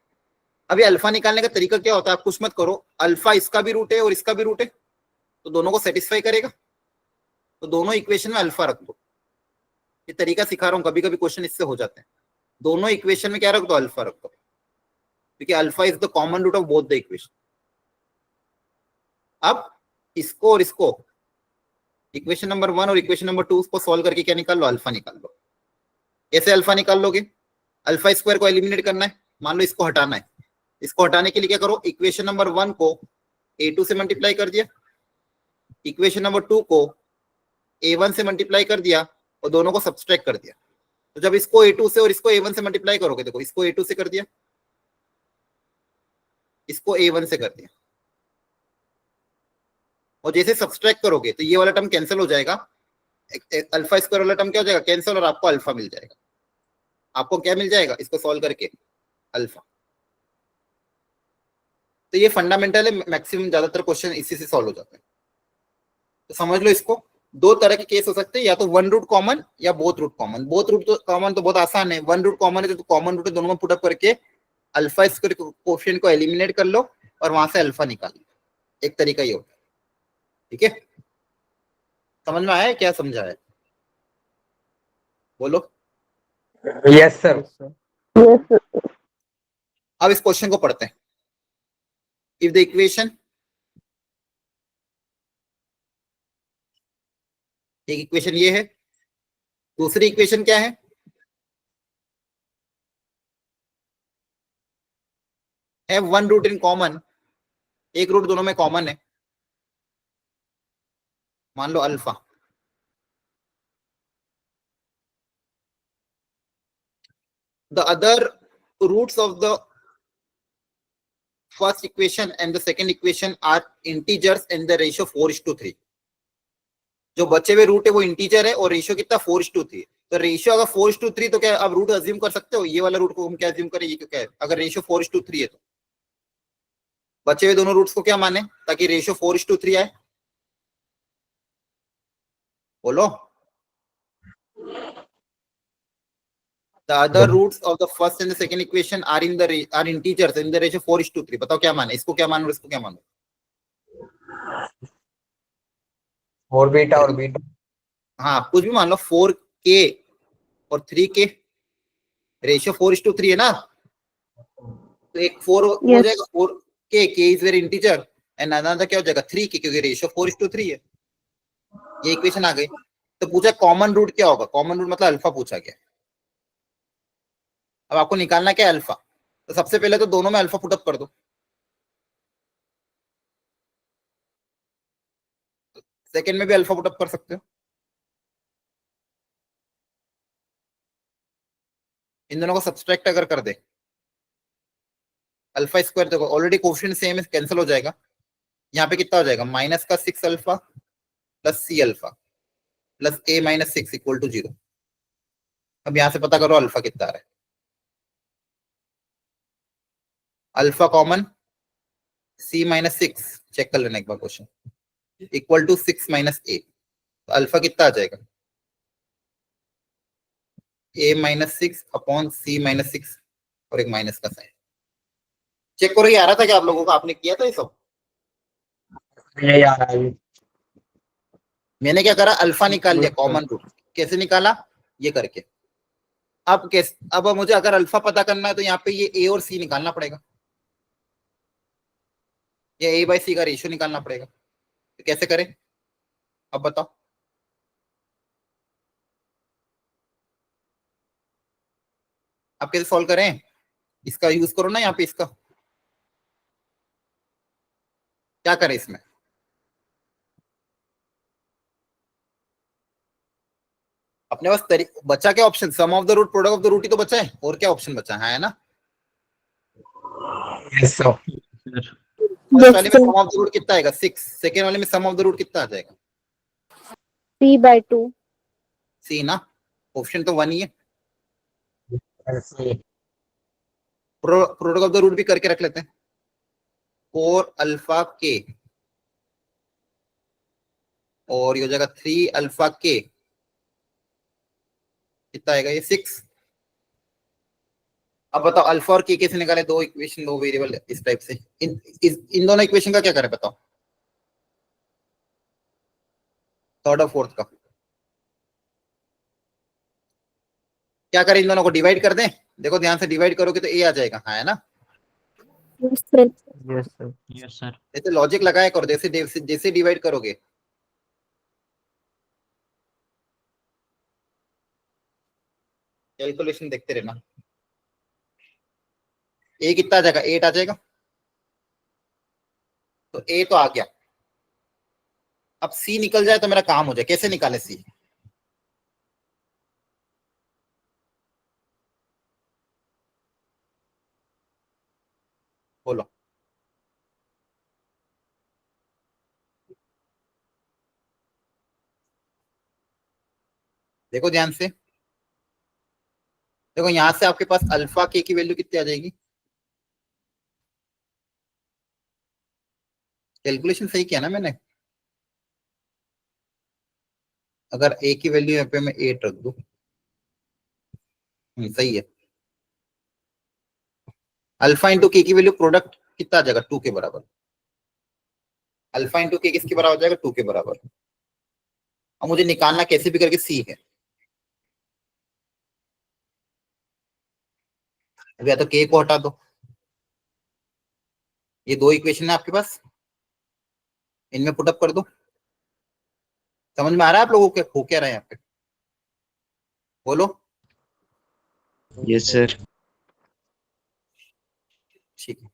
अभी अल्फा निकालने का तरीका क्या होता है, आप कुछ मत करो, अल्फा इसका भी रूट है और इसका भी रूट है, तो दोनों को सेटिस्फाई करेगा, तो दोनों इक्वेशन में अल्फा रख दो। ये तरीका सिखा रहा हूं, कभी कभी क्वेश्चन इससे हो जाते हैं। दोनों इक्वेशन में क्या रख दो, अल्फा रख दो, क्योंकि alpha is the common root of both the equation. अब इसको और इसको, इक्वेशन नंबर 1 और इक्वेशन नंबर 2 को सॉल्व करके क्या निकाल लो, अल्फा निकाल लो। कैसे अल्फा निकाल लोगे, अल्फा स्क्वायर को एलिमिनेट करना है, मान लो इसको हटाना है, इसको हटाने के लिए क्या करो, इक्वेशन नंबर 1 को a2 से मल्टीप्लाई कर दिया, इक्वेशन नंबर 2 को a1 से मल्टीप्लाई कर दिया और दोनों को सब्सट्रैक्ट कर दिया। तो जब इसको a2 से और इसको a1 से मल्टीप्लाई करोगे, देखो इसको a2 से कर दिया, इसको a1 से कर दिया, और जैसे सब्सट्रैक्ट करोगे तो ये वाला टर्म कैंसिल हो जाएगा, अल्फा स्क्वायर वाला टर्म क्या हो जाएगा, कैंसिल, और आपको अल्फा मिल जाएगा। आपको क्या मिल जाएगा इसको सॉल्व करके, अल्फा। तो ये फंडामेंटल है, मैक्सिमम ज्यादातर क्वेश्चन इसी से सॉल्व हो जाते हैं। तो समझ लो इसको, दो तरह के केस हो सकते हैं, या तो वन रूट कॉमन या both root common. Both root तो कॉमन तो बहुत आसान है, वन रूट कॉमन है तो कॉमन रूट है दोनों में पुट अप करके अल्फा स्क्वायर कोएफिशिएंट को एलिमिनेट कर लो और वहां से अल्फा निकाल लो, एक तरीका ये होता है। ठीक है, समझ में आया है, क्या समझा है, बोलो। Yes sir. अब इस क्वेश्चन को पढ़ते हैं। इफ द इक्वेशन, एक इक्वेशन ये है, दूसरी इक्वेशन क्या है, वन रूट इन कॉमन, एक रूट दोनों में कॉमन है, मान लो alpha. The other roots of the first equation and the second equation are integers and the ratio 4:3। जो बचे हुए रूट है वो इंटीजर है और रेशियो कितना 4:3। तो रेशियो अगर 4:3 तो क्या आप रूट अज्यूम कर सकते हो, ये वाला रूट को हम क्या अज्यूम करें, ये क्या है, अगर रेशियो 4:3 है तो बचे हुए दोनों रूट्स को क्या माने ताकि रेशियो 4:3 आए, बोलो। The other roots of the first and the second equation are integers in the ratio 4:3। बताओ क्या माने, इसको क्या मानो, इसको क्या मानो, और बीटा और बीटा, हाँ कुछ भी मान लो, 4k और 3k, रेशियो 4:3 है ना, तो एक 4 हो जाएगा, 4k, k is very integer, and another क्या हो जाएगा 3k, क्योंकि रेशियो 4:3 है। ये इक्वेशन आ गई। तो पूछा कॉमन रूट क्या होगा, कॉमन रूट मतलब अल्फा पूछा गया। अब आपको निकालना क्या है, अल्फा। तो सबसे पहले तो दोनों में अल्फा पुटअप कर दो, सेकंड में भी अल्फा पुटअप कर सकते हो। इन दोनों को सब्सट्रैक्ट अगर कर दे, अल्फा स्क्वायर देखो ऑलरेडी कोएफिशिएंट सेम है, कैंसिल हो जाएगा, यहाँ पे कितना हो जाएगा, माइनस का 6 alpha plus C alpha plus A minus 6 equal to 0। अब यहां से पता करो अल्फा कितना आ रहा है। अल्फा कॉमन सी माइनस 6 चेक कर लेना एक बार क्वेश्चन, इक्वल टू 6 माइनस ए, तो अल्फा कितना आ जाएगा, ए माइनस 6 अपॉन सी माइनस 6 और एक माइनस का साइन। चेक करो ये आ रहा था क्या आप लोगों को, आपने किया था ये सब? ये यार अभी मैंने क्या करा, अल्फा निकाल लिया कॉमन रूट। कैसे निकाला, ये करके। अब कैसे, अब मुझे अगर अल्फा पता करना है तो यहाँ पे ये ए और सी निकालना पड़ेगा, ये ए बाई सी का रेशियो निकालना पड़ेगा। तो कैसे करें अब बताओ? आप कैसे सॉल्व करें, इसका यूज करो ना यहाँ पे, इसका क्या करें इसमें? अपने पास बचा क्या option, sum of the root product of the root ही तो बचा है, और क्या ऑप्शन बचा है ना? Yes sir. फर्स्ट वाले में सम ऑफ द रूट कितना आएगा 6, सेकेंड वाले में सम ऑफ द रूट कितना आ जाएगा 3/2 सी ना, ऑप्शन तो 1 ही है। प्रोडक्ट ऑफ द रूट भी करके रख लेते हैं, 4 अल्फा के और ये हो जाएगा 3 अल्फा के, कितना आएगा ये 6। अब बताओ अल्फा और के कैसे निकाले, दो इक्वेशन दो वेरिएबल इस टाइप से, इन दोनों इक्वेशन का क्या करें बताओ, थर्ड और फोर्थ का क्या करें, इन दोनों को डिवाइड कर दें। देखो ध्यान से डिवाइड करोगे तो ए आ जाएगा, हाँ है ना? Yes sir. Yes sir. जैसे लॉजिक लगाया करो, जैसे जैसे डिवाइड करोगे। कैलकुलेशन देखते रहना। ए कितना आ जाएगा, 8 आ जाएगा, तो ए तो आ गया। अब सी निकल जाए तो मेरा काम हो जाए, कैसे निकाले सी? बोलो। देखो ध्यान से, देखो यहां से आपके पास अल्फा के की वैल्यू कितनी आ जाएगी, कैलकुलेशन सही किया ना मैंने? अगर ए की वैल्यू यहाँ पे मैं 8 रख दूं, सही है। अल्फा इंटू के की वैल्यू प्रोडक्ट कितना आ जाएगा, 2 के बराबर। अल्फा इंटू के किसके बराबर हो जाएगा, 2 के बराबर। अब मुझे निकालना कैसे भी करके सी है। अब या तो के को हटा दो, ये दो इक्वेशन है आपके पास, इनमें पुटअप कर दो। समझ में आ रहा है आप लोगों के हो क्या रहा है यहाँ पे, बोलो। Yes sir. ठीक है,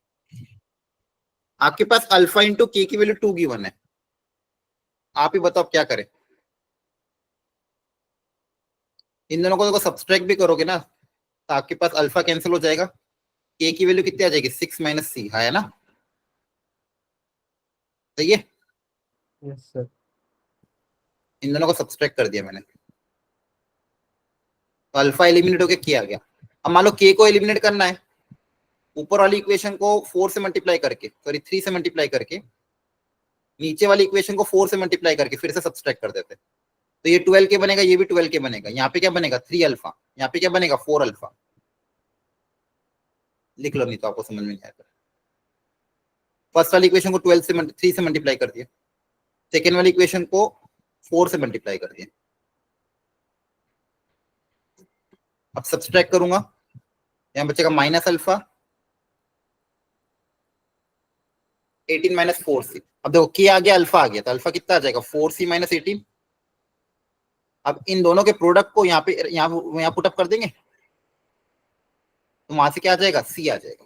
आपके पास अल्फा इंटू के की वैल्यू 2 गिवन है, आप ही बताओ क्या करें। इन दोनों को देखो सब्सट्रैक्ट भी करोगे ना तो आपके पास अल्फा कैंसिल हो जाएगा, के की वैल्यू कितनी आ जाएगी 6 माइनस सी, है ना? सही है, यस सर। इन दोनों को सब्सट्रैक्ट कर दिया मैंने, तो अल्फा एलिमिनेट होके किया गया। अब मान लो के को एलिमिनेट करना है, ऊपर वाली इक्वेशन को 4 से मल्टीप्लाई करके, सॉरी 3 से मल्टीप्लाई करके, नीचे वाली इक्वेशन को 4 से मल्टीप्लाई करके फिर से सब्सट्रैक्ट कर देते, तो ये 12 के बनेगा, ये भी 12 के बनेगा। यहाँ पे क्या बनेगा 3 अल्फा, यहाँ पे क्या बनेगा 4 अल्फा। लिख लो नहीं तो आपको समझ में नहीं आएगा। फर्स्ट वाली इक्वेशन को 12 से 3 से मल्टीप्लाई कर दिया, सेकेंड वाली इक्वेशन को 4 से मल्टीप्लाई कर दिया। अब सब्सट्रैक्ट करूंगा, यहाँ बचेगा माइनस अल्फा 18 माइनस 4c। अब देखो के आ गया, अल्फा आ गया, तो अल्फा कितना आ जाएगा 4c माइनस 18। अब इन दोनों के प्रोडक्ट को यहाँ पे यहाँ पुटअप कर देंगे, तो वहां से क्या आ जाएगा सी आ जाएगा,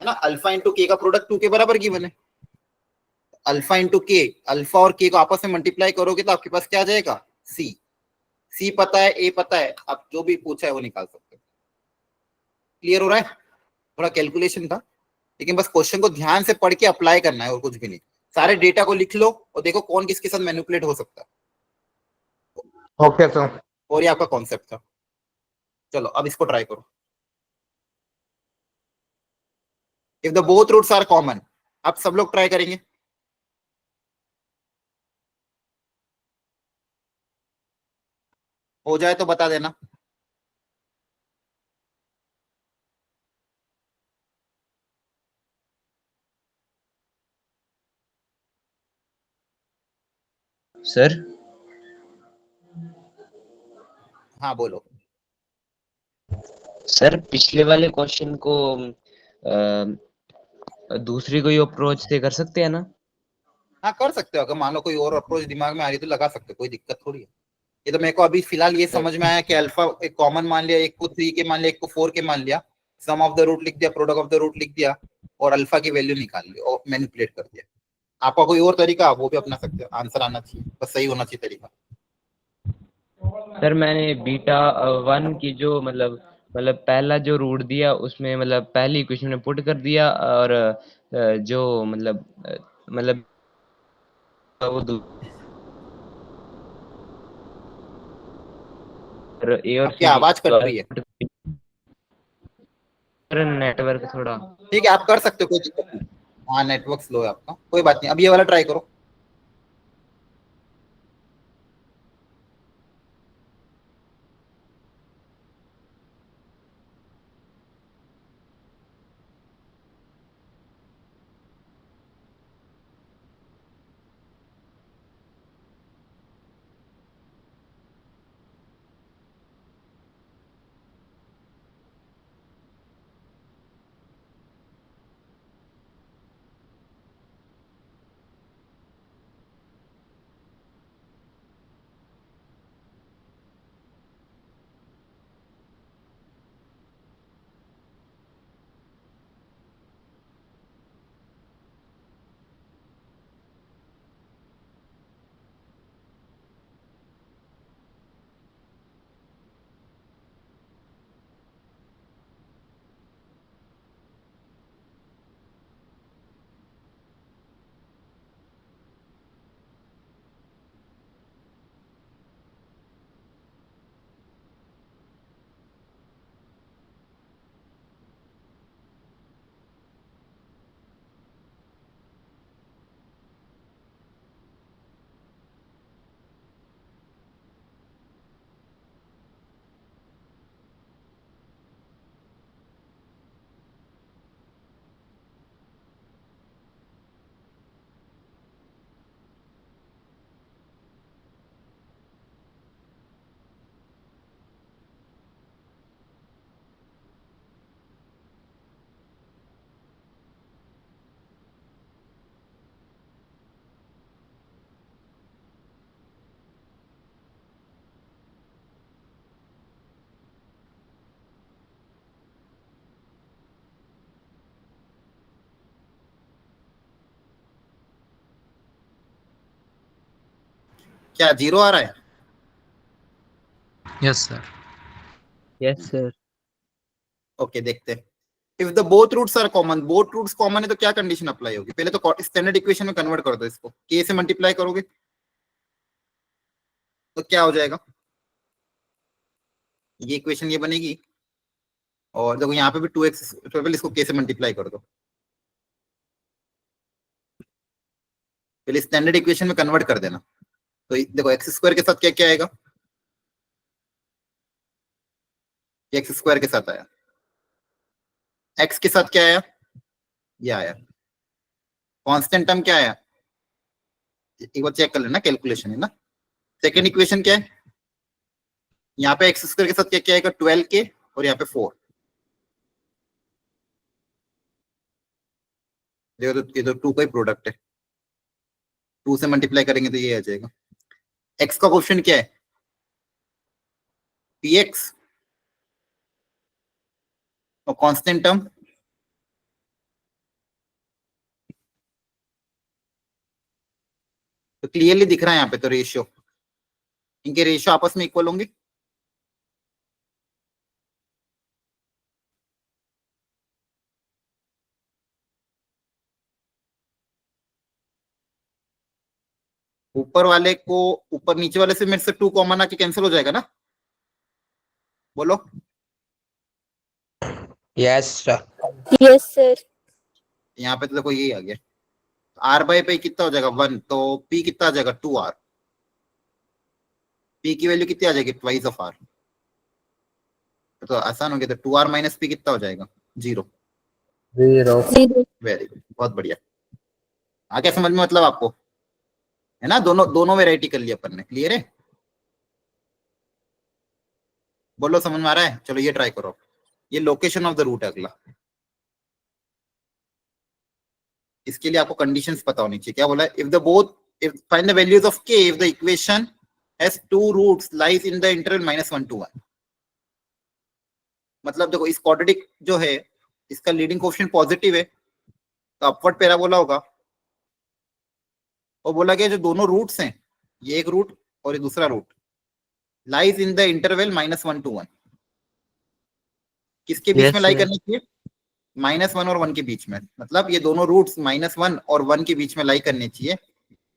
है ना? अल्फा इंटू के का प्रोडक्ट 2 के बराबर गिवन है, अल्फा इंटू के, अल्फा और के को आपस में मल्टीप्लाई करोगे तो आपके पास क्या आ जाएगा सी। सी पता है, ए पता है, आप जो भी पूछा है वो निकाल सकते हो। क्लियर हो रहा है? थोड़ा कैलकुलेशन था, लेकिन बस क्वेश्चन को ध्यान से पढ़ के अप्लाई करना है और कुछ भी नहीं। सारे डेटा को लिख लो और देखो कौन किसके साथ मैनिपुलेट हो सकता है। Okay sir. और ये आपका कॉन्सेप्ट था। चलो अब इसको ट्राई करो। If the both roots are common, अब सब लोग ट्राई करेंगे। हो जाए तो बता देना। सर हाँ बोलो। सर पिछले वाले क्वेश्चन को दूसरी कोई अप्रोच से कर सकते हैं ना? हाँ कर सकते हो, अगर मान लो कोई और अप्रोच दिमाग में आ रही है तो लगा सकते हो, कोई दिक्कत थोड़ी है। ये तो मेरे को अभी फिलहाल ये समझ में आया कि अल्फा एक कॉमन मान लिया, एक को 3 के मान लिया, एक को 4 के मान लिया, सम ऑफ द रूट लिख दिया, प्रोडक्ट ऑफ द रूट लिख दिया और अल्फा की वैल्यू निकाल ली और मैनिपुलेट कर दिया। आपका कोई और तरीका वो भी अपना सकते हो, आंसर आना चाहिए, बस सही होना चाहिए तरीका। सर मैंने बीटा 1 की जो मतलब पहला जो रूट दिया उसमें मतलब पहली इक्वेशन में पुट कर दिया और जो मतलब वो ए और आपकी सी आवाज कट रही है। नेटवर्क थोड़ा ठीक है आप कर सकते हो, कोई दिक्कत नहीं। हाँ नेटवर्क स्लो है आपका, कोई बात नहीं। अब ये वाला ट्राई करो। क्या जीरो आ रहा है? Yes sir. Yes sir. Okay देखते हैं। If the both roots are common, both roots common है तो क्या कंडीशन अप्लाई होगी? पहले तो स्टैंडर्ड इक्वेशन में कन्वर्ट कर दो इसको, के से मल्टीप्लाई करोगे तो क्या हो जाएगा? ये इक्वेशन ये बनेगी और देखो यहाँ पे भी 2x, तो पहले इसको के से मल्टीप्लाई कर दो। पहले स्टैंडर्ड इक्वेशन में कन्वर्ट कर देना। तो देखो एक्स स्क्वायर के साथ क्या क्या आएगा? एक्स स्क्वायर के साथ आया, एक्स के साथ क्या आया? ये आया। कांस्टेंट टर्म क्या आया? एक बार चेक कर लेना, कैलकुलेशन है ना। सेकेंड इक्वेशन क्या है? यहाँ पे एक्स स्क्वायर के साथ क्या क्या आएगा? 12 के और यहाँ पे 4। देखो तो ये तो 2 का ही प्रोडक्ट है, 2 से मल्टीप्लाई करेंगे तो ये आ जाएगा। एक्स का क्वेश्चन क्या है? पी एक्स और कांस्टेंट टर्म तो क्लियरली दिख रहा है यहाँ पे, तो रेशियो, इनके रेशियो आपस में इक्वल होंगे। ऊपर वाले को ऊपर नीचे वाले से मेरे से 2 कॉमन आके कैंसिल हो जाएगा ना, बोलो। Yes sir. Yes, sir. यहाँ पे तो देखो यही आ गया, आर बाई पे कितना हो जाएगा 1, तो पी कितना आ जाएगा 2r, पी की वैल्यू कितनी आ जाएगी ट्वाइस ऑफ आर, तो आसान हो गया। तो 2r माइनस पी कितना हो जाएगा 0। 0। 0. वेरी गुड, बहुत बढ़िया। आ क्या समझ में मतलब आपको, है ना, दोनों दोनों वेराइटी कर लिया अपन ने, क्लियर है, बोलो समझ में आ रहा है। चलो ये ट्राई करो, ये लोकेशन ऑफ द रूट है अगला। इसके लिए आपको कंडीशंस पता होनी चाहिए। क्या बोला है, if find the values of k if the equation has 2 roots lies in the interval -1 to 1। मतलब देखो इस क्वाड्रेटिक जो है इसका लीडिंग कोएफिशिएंट पॉजिटिव है तो अपवर्ड पैराबोला होगा। और बोला गया जो दोनों रूट्स हैं, ये एक रूट और ये दूसरा root, lies in the interval -1 to 1। किसके बीच Yes, में लाई sir. करनी चाहिए, -1 और 1 के बीच में। मतलब ये दोनों रूट्स -1 और 1 के बीच में लाई करनी चाहिए।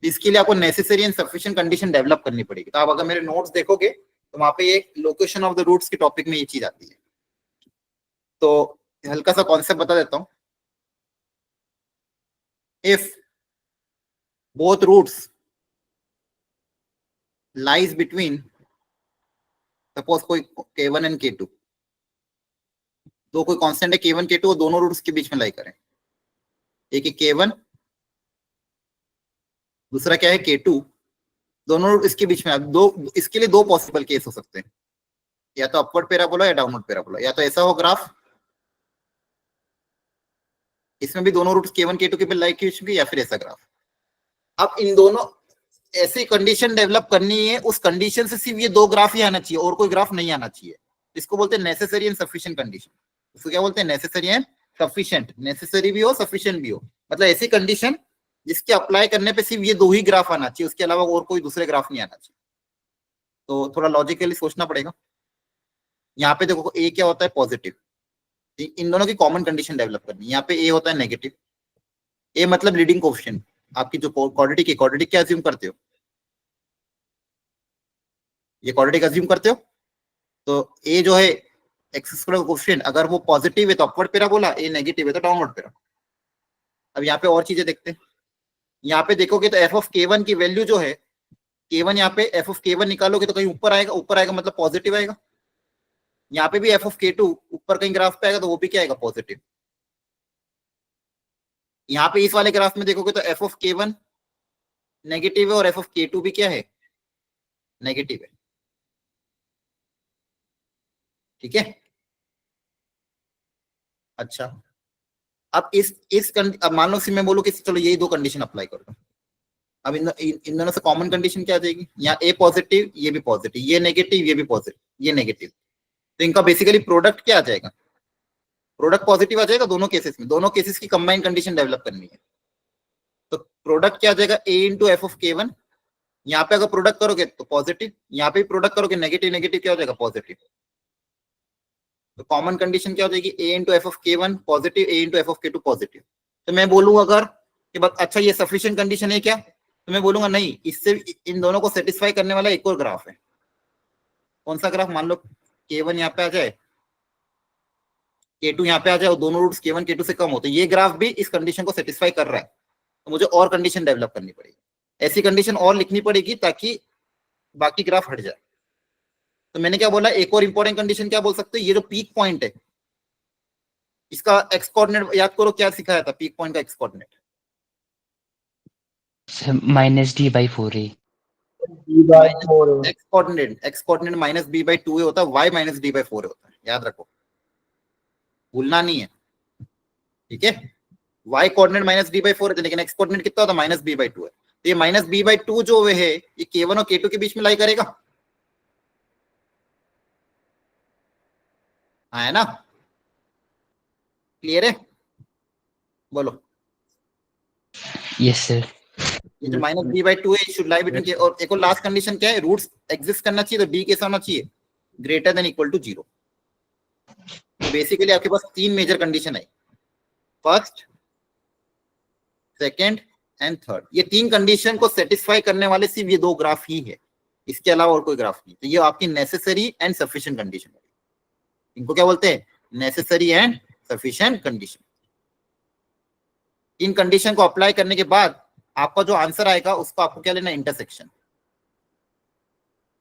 इसके लिए आपको necessary and sufficient condition develop करनी पड़ेगी। तो आप अगर मेरे नोट्स देखोगे तो वहां पे एक लोकेशन ऑफ द रूट्स के टॉपिक में ये चीज आती है। तो हल्का सा कॉन्सेप्ट बता देता हूं। If both roots lies between, suppose कोई k1 एंड k2, दो कोई कांस्टेंट है k1 k2 और दोनों रूट्स के बीच में लाई करें। एक है k1, दूसरा क्या है k2, दोनों रूट इसके बीच में। दो, इसके लिए दो पॉसिबल केस हो सकते हैं, या तो अपवर्ड पैराबोला या डाउनवर्ड पैराबोला। या तो ऐसा हो ग्राफ, इसमें भी दोनों रूट्स k1 k2 के बीच लाई की, या फिर ऐसा ग्राफ। अब इन दोनों ऐसी कंडीशन डेवलप करनी है, उस कंडीशन से सिर्फ ये दो ग्राफ ही आना चाहिए और कोई ग्राफ नहीं आना चाहिए। इसको बोलते हैं नेसेसरी एंड सफिशिएंट कंडीशन। इसको क्या बोलते हैं, नेसेसरी एंड सफिशिएंट। नेसेसरी भी हो सफिशिएंट भी हो, मतलब ऐसी कंडीशन जिसके अप्लाई करने पे सिर्फ ये दो ही ग्राफ आना चाहिए, उसके अलावा और कोई दूसरे ग्राफ नहीं आना चाहिए। तो थोड़ा लॉजिकली सोचना पड़ेगा। यहाँ पे देखो ए क्या होता है, पॉजिटिव। इन दोनों की कॉमन कंडीशन डेवलप करनी है। यहाँ पे ए होता है नेगेटिव। ए मतलब लीडिंग कोएफिशिएंट, आपकी जो क्वाड्रेटिक क्या अज्यूम करते हो, ये क्वाड्रेटिक अज्यूम करते हो। तो ए जो है एक्स स्क्वायर कोएफिशिएंट, अगर वो पॉजिटिव है तो अपवर्ड पैराबोला, ए नेगेटिव है तो डाउनवर्ड पैराबोला। अब यहाँ पे और चीजें देखते हैं। यहाँ पे देखोगे तो एफ ऑफ k1 की वैल्यू जो है, k1 यहाँ पे एफ ऑफ k1 निकालोगे तो कहीं ऊपर आएगा, ऊपर आएगा मतलब पॉजिटिव आएगा। यहाँ पे भी एफ ऑफ k2 ऊपर कहीं ग्राफ पे आएगा तो वो भी क्या आएगा, पॉजिटिव। यहाँ पे इस वाले ग्राफ में देखोगे तो एफ ऑफ k1 नेगेटिव है और एफ ऑफ k2 भी क्या है, नेगेटिव है। ठीक है, अच्छा। अब अब मान लो मैं बोलूं कि चलो यही दो कंडीशन अप्लाई कर दो। अब इन दोनों से कॉमन कंडीशन क्या आ जाएगी, यहाँ ए पॉजिटिव ये भी पॉजिटिव, ये नेगेटिव ये भी पॉजिटिव, ये नेगेटिव। तो इनका बेसिकली प्रोडक्ट क्या आ जाएगा, प्रोडक्ट पॉजिटिव आ जाएगा दोनों केसेस में। दोनों केसेस की कंबाइंड कंडीशन डेवलप करनी है। तो प्रोडक्ट क्या आ जाएगा, ए इंटू एफ ऑफ k1। यहाँ पे अगर प्रोडक्ट करोगे तो पॉजिटिव, यहाँ पे प्रोडक्ट करोगे नेगेटिव नेगेटिव क्या हो जाएगा, पॉजिटिव। तो कॉमन कंडीशन क्या हो जाएगी, a into f of k1 positive, a into f of k2 positive. तो मैं बोलूँ अगर कि अच्छा ये सफिशिएंट कंडीशन है क्या, तो मैं बोलूंगा नहीं, इससे इन दोनों को सेटिस्फाई करने वाला एक और ग्राफ है। कौन सा ग्राफ, मान लो k1 यहाँ पे आ जाए, k2 यहाँ पे आ जाए और दोनों रूट्स k1 k2 से कम हो, तो ये ग्राफ भी इस कंडीशन को सेटिस्फाई कर रहा है। तो मुझे और कंडीशन डेवलप करनी पड़ेगी, ऐसी कंडीशन और लिखनी पड़ेगी ताकि बाकी ग्राफ हट जाए। तो मैंने क्या बोला, एक और इंपॉर्टेंट कंडीशन क्या बोल सकते हो, ये जो पीक पॉइंट है इसका एक्स कोऑर्डिनेट याद करो, क्या सिखाया था पीक पॉइंट का एक्स कोऑर्डिनेट, -d/4 है। एक्स कोऑर्डिनेट -b/2 होता है, y -d/4 होता है, याद रखो, भूलना नहीं है। ठीक है, y कोऑर्डिनेट -d/4 है, लेकिन एक्स कोऑर्डिनेट कितना होता है, -b/2 है। तो ये -b/2 जो है ये k1 और k2 के बीच में लाई करेगा, हाँ है ना, क्लियर है, बोलो। Yes sir. ये जो -b/2 है शुड लाई बिटवीन, और एक और लास्ट कंडीशन क्या है, रूट्स एग्जिस्ट करना चाहिए तो d कैसा होना चाहिए, ग्रेटर देन इक्वल टू 0। तो बेसिकली आपके पास तीन मेजर कंडीशन है, फर्स्ट, सेकंड एंड थर्ड, ये 3 कंडीशन को सेटिस्फाई करने वाले सिर्फ ये 2 ग्राफ ही है, इसके अलावा और कोई ग्राफ नहीं। तो ये आपकी नेसेसरी एंड सफिशिएंट कंडीशन, इनको क्या बोलते हैं, necessary and sufficient condition. In condition को अप्लाई करने के बाद आपका जो आंसर आएगा उसको आपको क्या लेना, इंटरसेक्शन।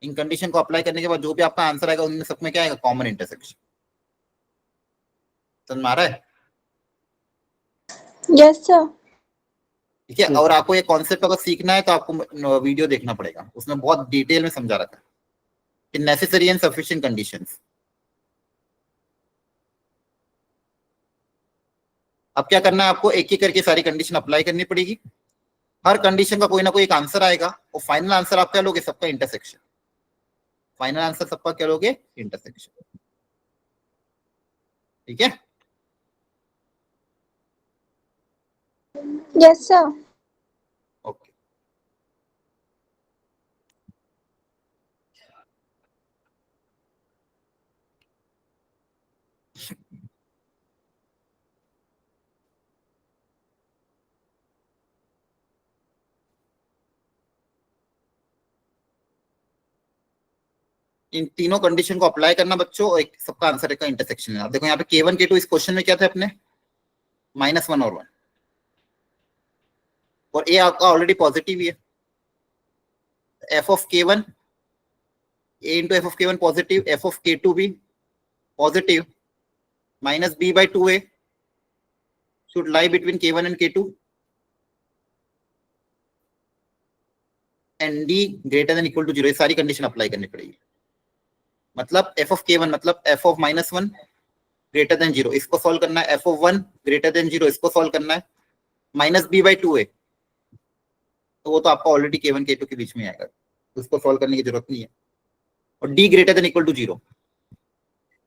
इन कंडीशन को अप्लाई करने के बाद जो भी आपका आंसर आएगा उनमें सब में क्या आएगा, कॉमन इंटरसेक्शन। समझ में आ रहा है? Yes sir. ठीक है, और आपको ये कॉन्सेप्ट अगर सीखना है तो आपको वीडियो देखना पड़ेगा, उसमें बहुत डिटेल में समझा रखा है कि नेसेसरी एंड सफिशिएंट कंडीशंस। अब क्या करना है आपको, एक एक करके सारी कंडीशन अप्लाई करनी पड़ेगी। हर कंडीशन का कोई ना कोई एक आंसर आएगा और फाइनल आंसर आप क्या लोगे, सबका इंटरसेक्शन। फाइनल आंसर सबका क्या लोगे, इंटरसेक्शन। ठीक है, यस सर। ओके। इन तीनों कंडीशन को अप्लाई करना बच्चों, एक सबका आंसर का इंटरसेक्शन है। देखो यहाँ पे K1 K2 इस क्वेश्चन में क्या थे अपने, -1 और 1, और ए आपका ऑलरेडी पॉजिटिव ही है। F of K1 a into f of K1 positive, F of K2 भी positive, -b/2a should lie between K1 and K2 and d greater than equal to 0। ये सारी कंडीशन अप्लाई करनी पड़ेगी। मतलब एफ ऑफ K1 मतलब F of -1 greater than 0, इसको solve करना है। एफ ऑफ 1 ग्रेटर देन 0, इसको सॉल्व करना है। -b/2a, तो वो तो आपका ऑलरेडी K1 K2 के बीच में आएगा, उसको सॉल्व करने की जरूरत नहीं है। और d greater than equal to 0,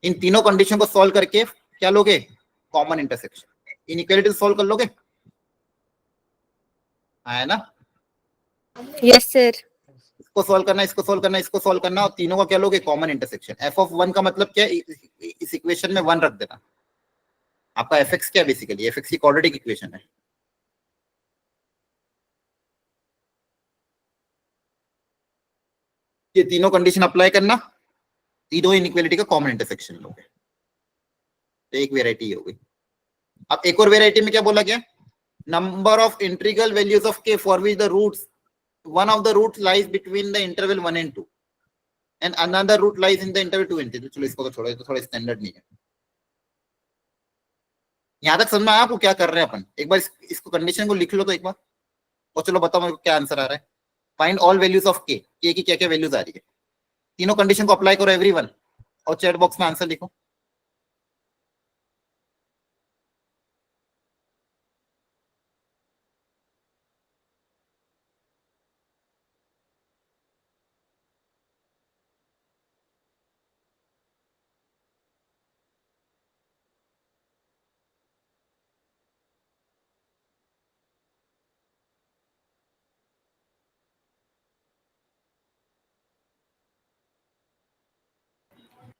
इन तीनों कंडीशन को सॉल्व करके क्या लोगे, कॉमन इंटरसेक्शन। इनइक्वालिटी सॉल्व कर लोगे, आया ना? Yes sir. इसको सॉल्व करना, इसको सॉल्व करना, इसको सॉल्व करना, और तीनों का क्या लोगे, कॉमन इंटरसेक्शन। एफ ऑफ 1 का मतलब क्या है, इस इक्वेशन में 1 रख देना। आपका एफ एक्स क्या, बेसिकली एफ एक्स की क्वाड्रेटिक इक्वेशन है। ये तीनों कंडीशन अप्लाई करना, तीनों इनइक्वालिटी का कॉमन इंटरसेक्शन लोगे, तो एक वेराइटी हो गई। अब एक और वेराइटी में क्या बोला गया, number of integral values of k for which the roots, one of the roots lies between the interval 1 and 2 and another root lies in the interval 2 and 3। तो चलो इसको तो छोड़ो, ये तो थोड़ा स्टैंडर्ड नहीं है। यहां तक समझ में आया आपको क्या कर रहे हैं अपन? एक बार इसको कंडीशन को लिख लो तो एक बार, और चलो बताओ मेरे को क्या आंसर आ रहा है। फाइंड ऑल वैल्यूज ऑफ के की क्या क्या वैल्यूज आ रही है, तीनों कंडीशन को अप्लाई करो एवरीवन, और चैट बॉक्स में आंसर लिखो।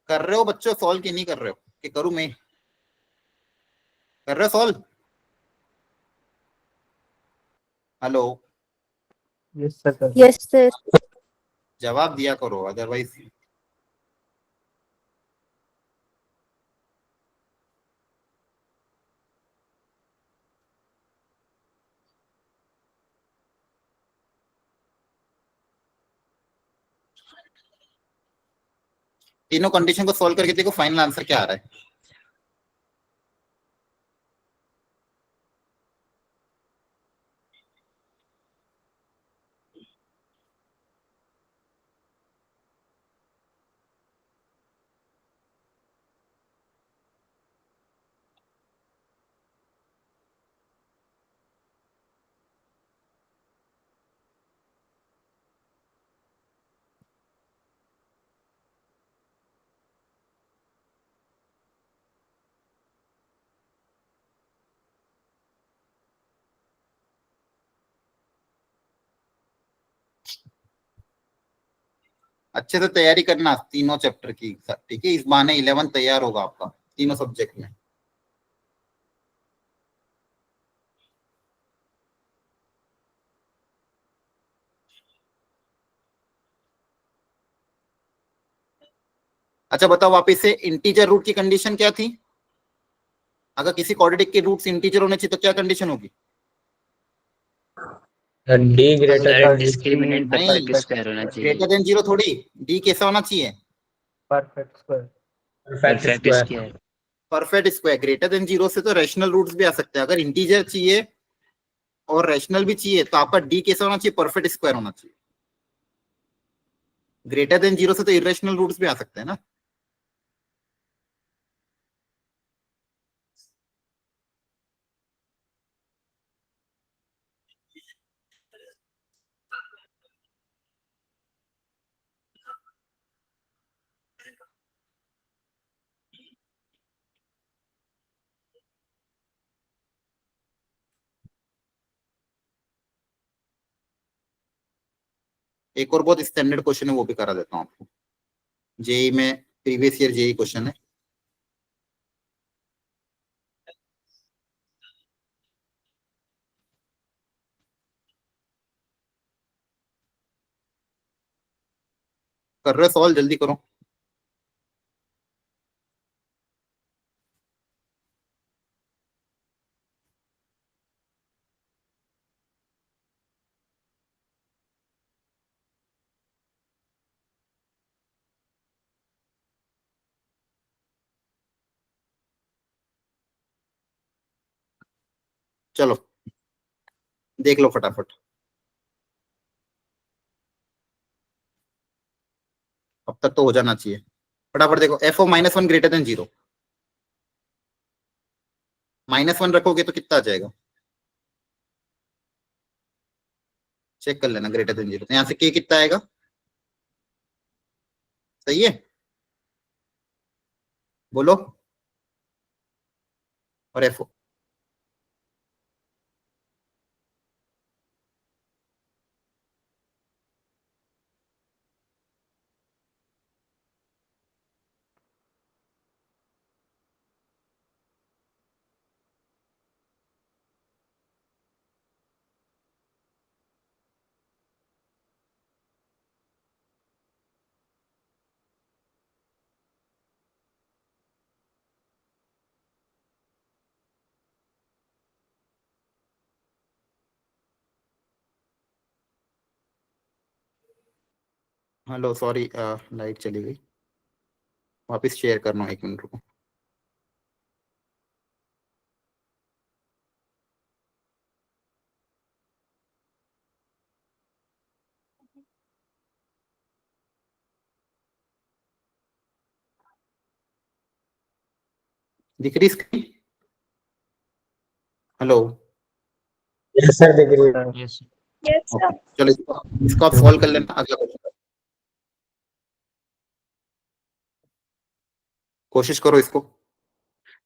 कर रहे हो बच्चों सॉल्व कि नहीं कर रहे हो, कि करूं मैं? कर रहे हो solve? Hello, yes sir. Yes sir. जवाब दिया करो, अदरवाइज तीनों कंडीशन को सॉल्व करके देखो फाइनल आंसर क्या आ रहा है। अच्छे से तैयारी करना तीनों चैप्टर की, ठीक है? इस बहाने 11 तैयार होगा आपका तीनों सब्जेक्ट में। अच्छा बताओ वापिस से, इंटीजर रूट की कंडीशन क्या थी? अगर किसी क्वाड्रेटिक के रूट्स इंटीजर होने चाहिए तो क्या कंडीशन होगी? D greater sir than discriminant नहीं, परफेक्ट स्क्वायर होना चाहिए। ग्रेटर देन 0 थोड़ी, डी कैसा होना चाहिए? Perfect square. Perfect square. Perfect square. Greater than 0 से तो रैशनल रूट्स भी आ सकते हैं। अगर इंटीजर चाहिए और रैशनल भी चाहिए तो आपका डी कैसा होना चाहिए? परफेक्ट स्क्वायर होना चाहिए। ग्रेटर देन 0 से तो इरेशनल रूट्स भी आ सकते हैं ना। एक और बहुत स्टैंडर्ड क्वेश्चन है, वो भी करा देता हूँ आपको। जेई में प्रीवियस ईयर जेई क्वेश्चन है। कर रहे सॉल्व, जल्दी करो। चलो देख लो फटाफट, अब तक तो हो जाना चाहिए। फटाफट देखो, एफ ऑफ -1 ग्रेटर देन 0, -1 रखोगे तो कितना आ जाएगा? चेक कर लेना, ग्रेटर देन 0 यहाँ से के कितना आएगा? सही है, बोलो। और एफ, हेलो सॉरी, लाइट चली गई। वापस शेयर करना, 1 मिनट रुको। दिख रही स्क्रीन? हेलो, यस सर, दिख रही है। यस। ओके चलो, इसको आप सॉल्व कर लेना। अगला क्वेश्चन कोशिश करो इसको।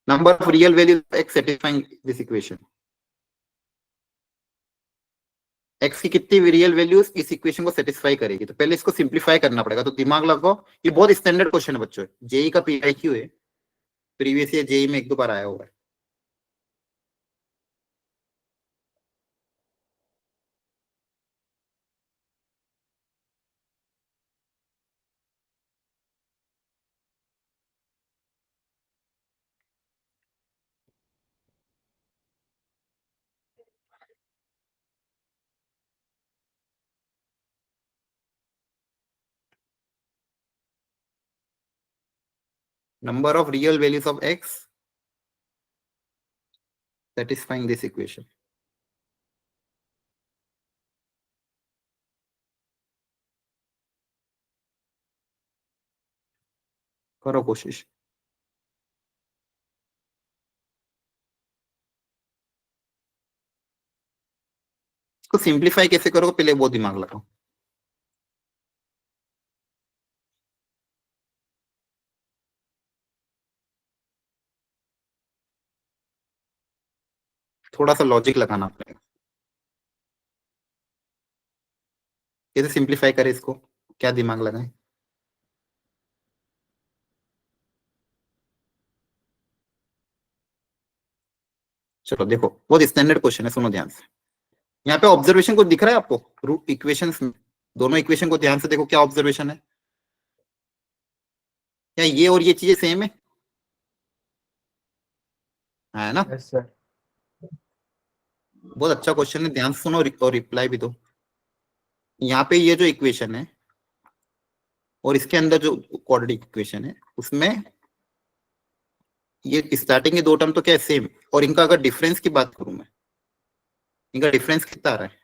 Number of real values x satisfying this equation. X की कितनी रियल वैल्यूज इस इक्वेशन को सेटिस्फाई करेगी? तो पहले इसको सिंप्लीफाई करना पड़ेगा, तो दिमाग लगाओ। ये बहुत स्टैंडर्ड क्वेश्चन है बच्चों, जेई का पीआईक्यू है, प्रीवियस ईयर जेई में 1-2 बार आया हुआ है। Number of real values of x satisfying this equation. करो कोशिश। इसको सिंप्लीफाई कैसे करोगे पहले वो दिमाग लगाओ। थोड़ा सा लॉजिक लगाना पड़ेगा। कैसे सिंप्लीफाई करें इसको, क्या दिमाग लगाएं? चलो देखो, बहुत स्टैंडर्ड क्वेश्चन है, सुनो ध्यान से। यहाँ पे ऑब्जर्वेशन कुछ दिख रहा है आपको? रूट इक्वेशंस में दोनों इक्वेशन को ध्यान से देखो, क्या ऑब्जर्वेशन है? क्या ये और ये चीजें सेम है ना? Yes sir. बहुत अच्छा क्वेश्चन है, ध्यान से सुनो और रिप्लाई भी दो। यहाँ पे ये जो इक्वेशन है और इसके अंदर जो क्वाड्रेटिक इक्वेशन है उसमें ये स्टार्टिंग के दो टर्म तो क्या है सेम, और इनका अगर डिफरेंस की बात करूं मैं, इनका डिफरेंस कितना आ रहा है?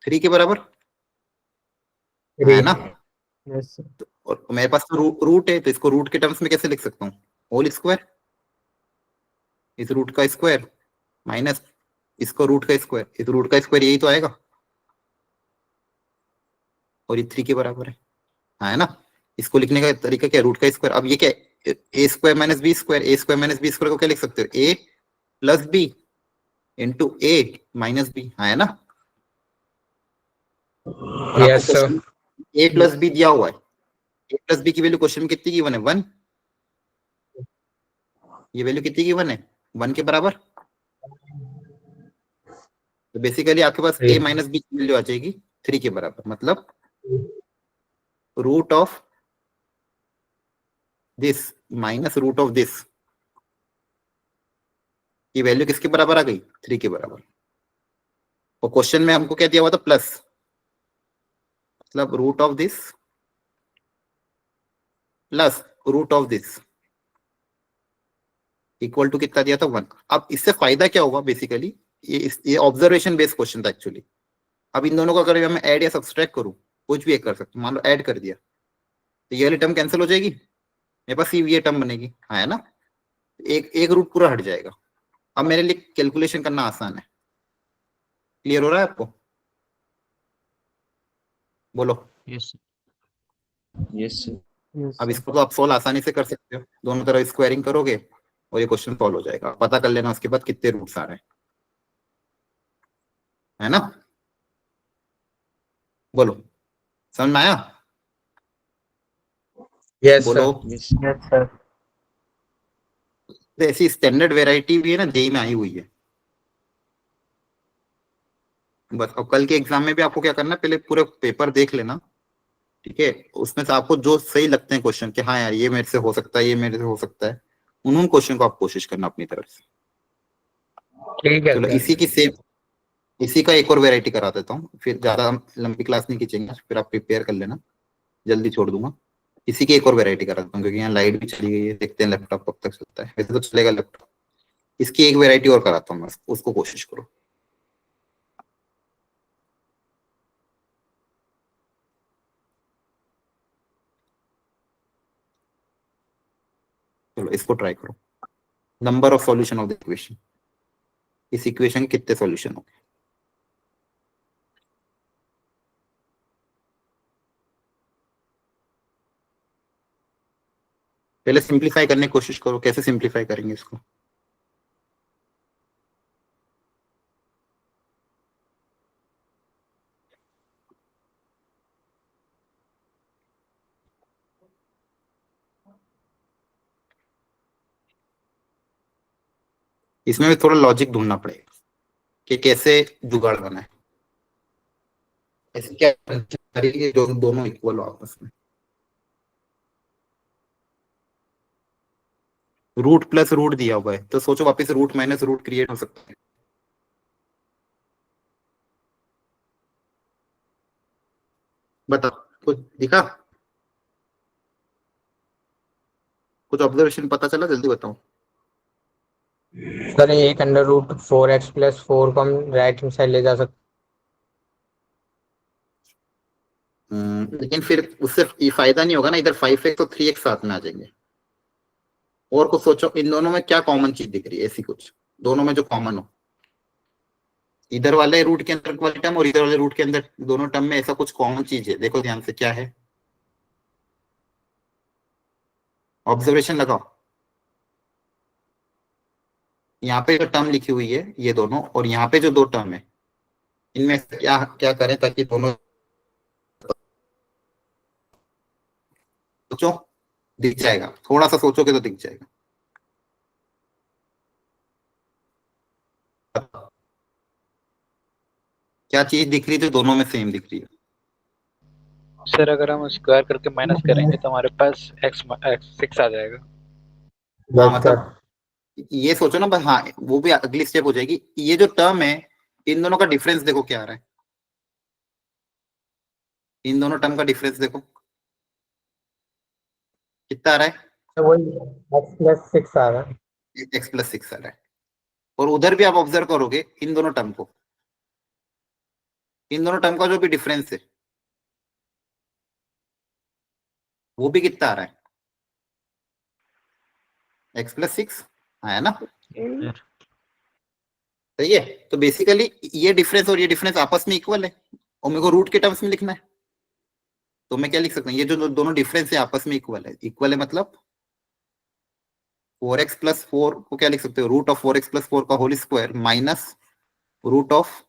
3 के बराबर है ना? Yes sir. और मेरे पास तो रूट है, तो इसको रूट के टर्म्स में कैसे लिख सकता हूँ? होल स्क्वायर, इस रूट का स्क्वायर माइनस इसको रूट का स्क्वायर, इस रूट का स्क्वायर यही तो आएगा, और ये 3 के बराबर है ना? इसको लिखने का तरीका क्या है? रूट का स्क्वायर। अब ये क्या है? A square minus b square, a square minus b square को क्या लिख सकते हो? A plus b into a minus b, है ना? Yes sir. A plus b दिया हुआ है, ए प्लस बी की वैल्यू क्वेश्चन में कितनी गिवन है? 1। ये वैल्यू कितनी गिवन है? 1 के बराबर। तो बेसिकली आपके पास ए माइनस बी की वैल्यू आ जाएगी 3 के बराबर, मतलब root of this minus root of this, ये वैल्यू किसके बराबर आ गई? 3 के बराबर। और क्वेश्चन में हमको क्या दिया हुआ था? प्लस, मतलब root of this plus root of this equal to कितना दिया था? 1। अब इससे फायदा क्या होगा? बेसिकली ये ऑब्जर्वेशन बेस्ड क्वेश्चन था एक्चुअली। अब इन दोनों को अगर मैं ऐड या सब्सट्रैक्ट करूं, कुछ भी एक कर सकता हूं, मान लो ऐड कर दिया तो ये वाली टर्म कैंसिल हो जाएगी, मेरे पास सिर्फ ये टर्म बनेगी, है ना? एक एक रूट पूरा हट जाएगा। अब मेरे लिए कैलकुलेशन करना आसान है। क्लियर हो रहा है आपको? बोलो। यस यस अब इसको तो आप सोल्व आसानी से कर सकते हो, दोनों तरफ स्क्वायरिंग करोगे और ये क्वेश्चन सॉल्व हो जाएगा। पता कर लेना उसके बाद कितने रूट्स आ रहे हैं, है ना? बोलो, समझ में आया? यस बोलो। सर। Yes sir. तो ऐसी स्टैंडर्ड वेराइटी भी है ना, जेई में आई हुई है। बस अब कल के एग्जाम में भी आपको क्या करना है, पहले पूरे पेपर देख लेना, ठीक है? उसमें से आपको जो सही लगते हैं क्वेश्चन कि हाँ यार ये मेरे से हो सकता है, ये मेरे से हो सकता है, उन क्वेश्चन को आप कोशिश करना अपनी तरफ से। ठीक है चलो सर। इसी का एक और वेराइटी करा देता हूँ, फिर ज्यादा लंबी क्लास नहीं खींचेंगे, फिर आप प्रिपेयर कर लेना, जल्दी छोड़ दूंगा। इसी की एक और वेराइटी करा देता हूँ, क्योंकि यहाँ लाइट भी चली गई है, देखते हैं लैपटॉप कब तक चलता है। वैसे तो चलेगा लैपटॉप। इसकी एक वेराइटी और कराता हूँ मैं, उसको कोशिश करो। चलो इसको ट्राई करो। Number of solution of the equation, इस इक्वेशन के कितने सॉल्यूशन हो? पहले सिंप्लीफाई करने की कोशिश करो, कैसे सिंप्लीफाई करेंगे इसको? इसमें भी थोड़ा लॉजिक ढूंढना पड़ेगा कि कैसे जुगाड़ बना है। ऐसे क्या करेंगे जो दोनों इक्वल हो आपस में? रूट प्लस रूट दिया हुआ है, तो सोचो वापस रूट माइनस रूट क्रिएट हो सकता है। बताओ, कुछ दिखा? कुछ ऑब्जर्वेशन पता चला? जल्दी बताओ। सर एक अंडर रूट 4x+4 को हम राइट हैंड साइड ले जा सकते। लेकिन फिर उससे ये फायदा नहीं होगा ना, इधर 5x और 3x साथ में आ जाएंगे। और कुछ सोचो, इन दोनों में क्या कॉमन चीज दिख रही है ऐसी कुछ, दोनों में जो कॉमन हो? इधर वाले रूट के अंदर वाले टर्म और इधर वाले रूट के अंदर दोनों टर्म में ऐसा कुछ कॉमन चीज है, देखो ध्यान से क्या है, ऑब्जर्वेशन लगाओ। यहाँ पे जो टर्म लिखी हुई है ये दोनों, और यहाँ पे जो दो टर्म है, इनमें से क्या क्या करें ताकि दोनों, सोचो, दिख जाएगा। थोड़ा सा सोचोगे तो दिख जाएगा। क्या चीज दिख रही है जो दोनों में सेम दिख रही है? सर अगर हम स्क्वायर करके माइनस करेंगे तो हमारे पास x 6 आ जाएगा। हाँ यस सर। मतलब ये सोचो ना बस, हाँ वो भी अगली स्टेप हो जाएगी। ये जो टर्म है इन दोनों का डिफरेंस देखो क्या आ रहा है, इन दोनों टर्म का डिफरेंस देखो कितना आ रहा है, तो वही x+6 आ रहा है। x+6 आ रहा है। और उधर भी आप ऑब्जर्व करोगे इन दोनों टर्म को, इन दोनों टर्म का जो भी डिफरेंस है वो भी कितना आ रहा है, x+6 आया ना। सही है। तो बेसिकली ये डिफरेंस और ये डिफरेंस आपस में इक्वल है और मेरे को रूट के टर्म्स में लिखना है, तो मैं क्या लिख सकता हूँ, ये जो दोनों डिफरेंस है आपस में इक्वल है। इक्वल है मतलब 4x+4 को क्या लिख सकते हो, रूट ऑफ 4x+4 का whole square minus root of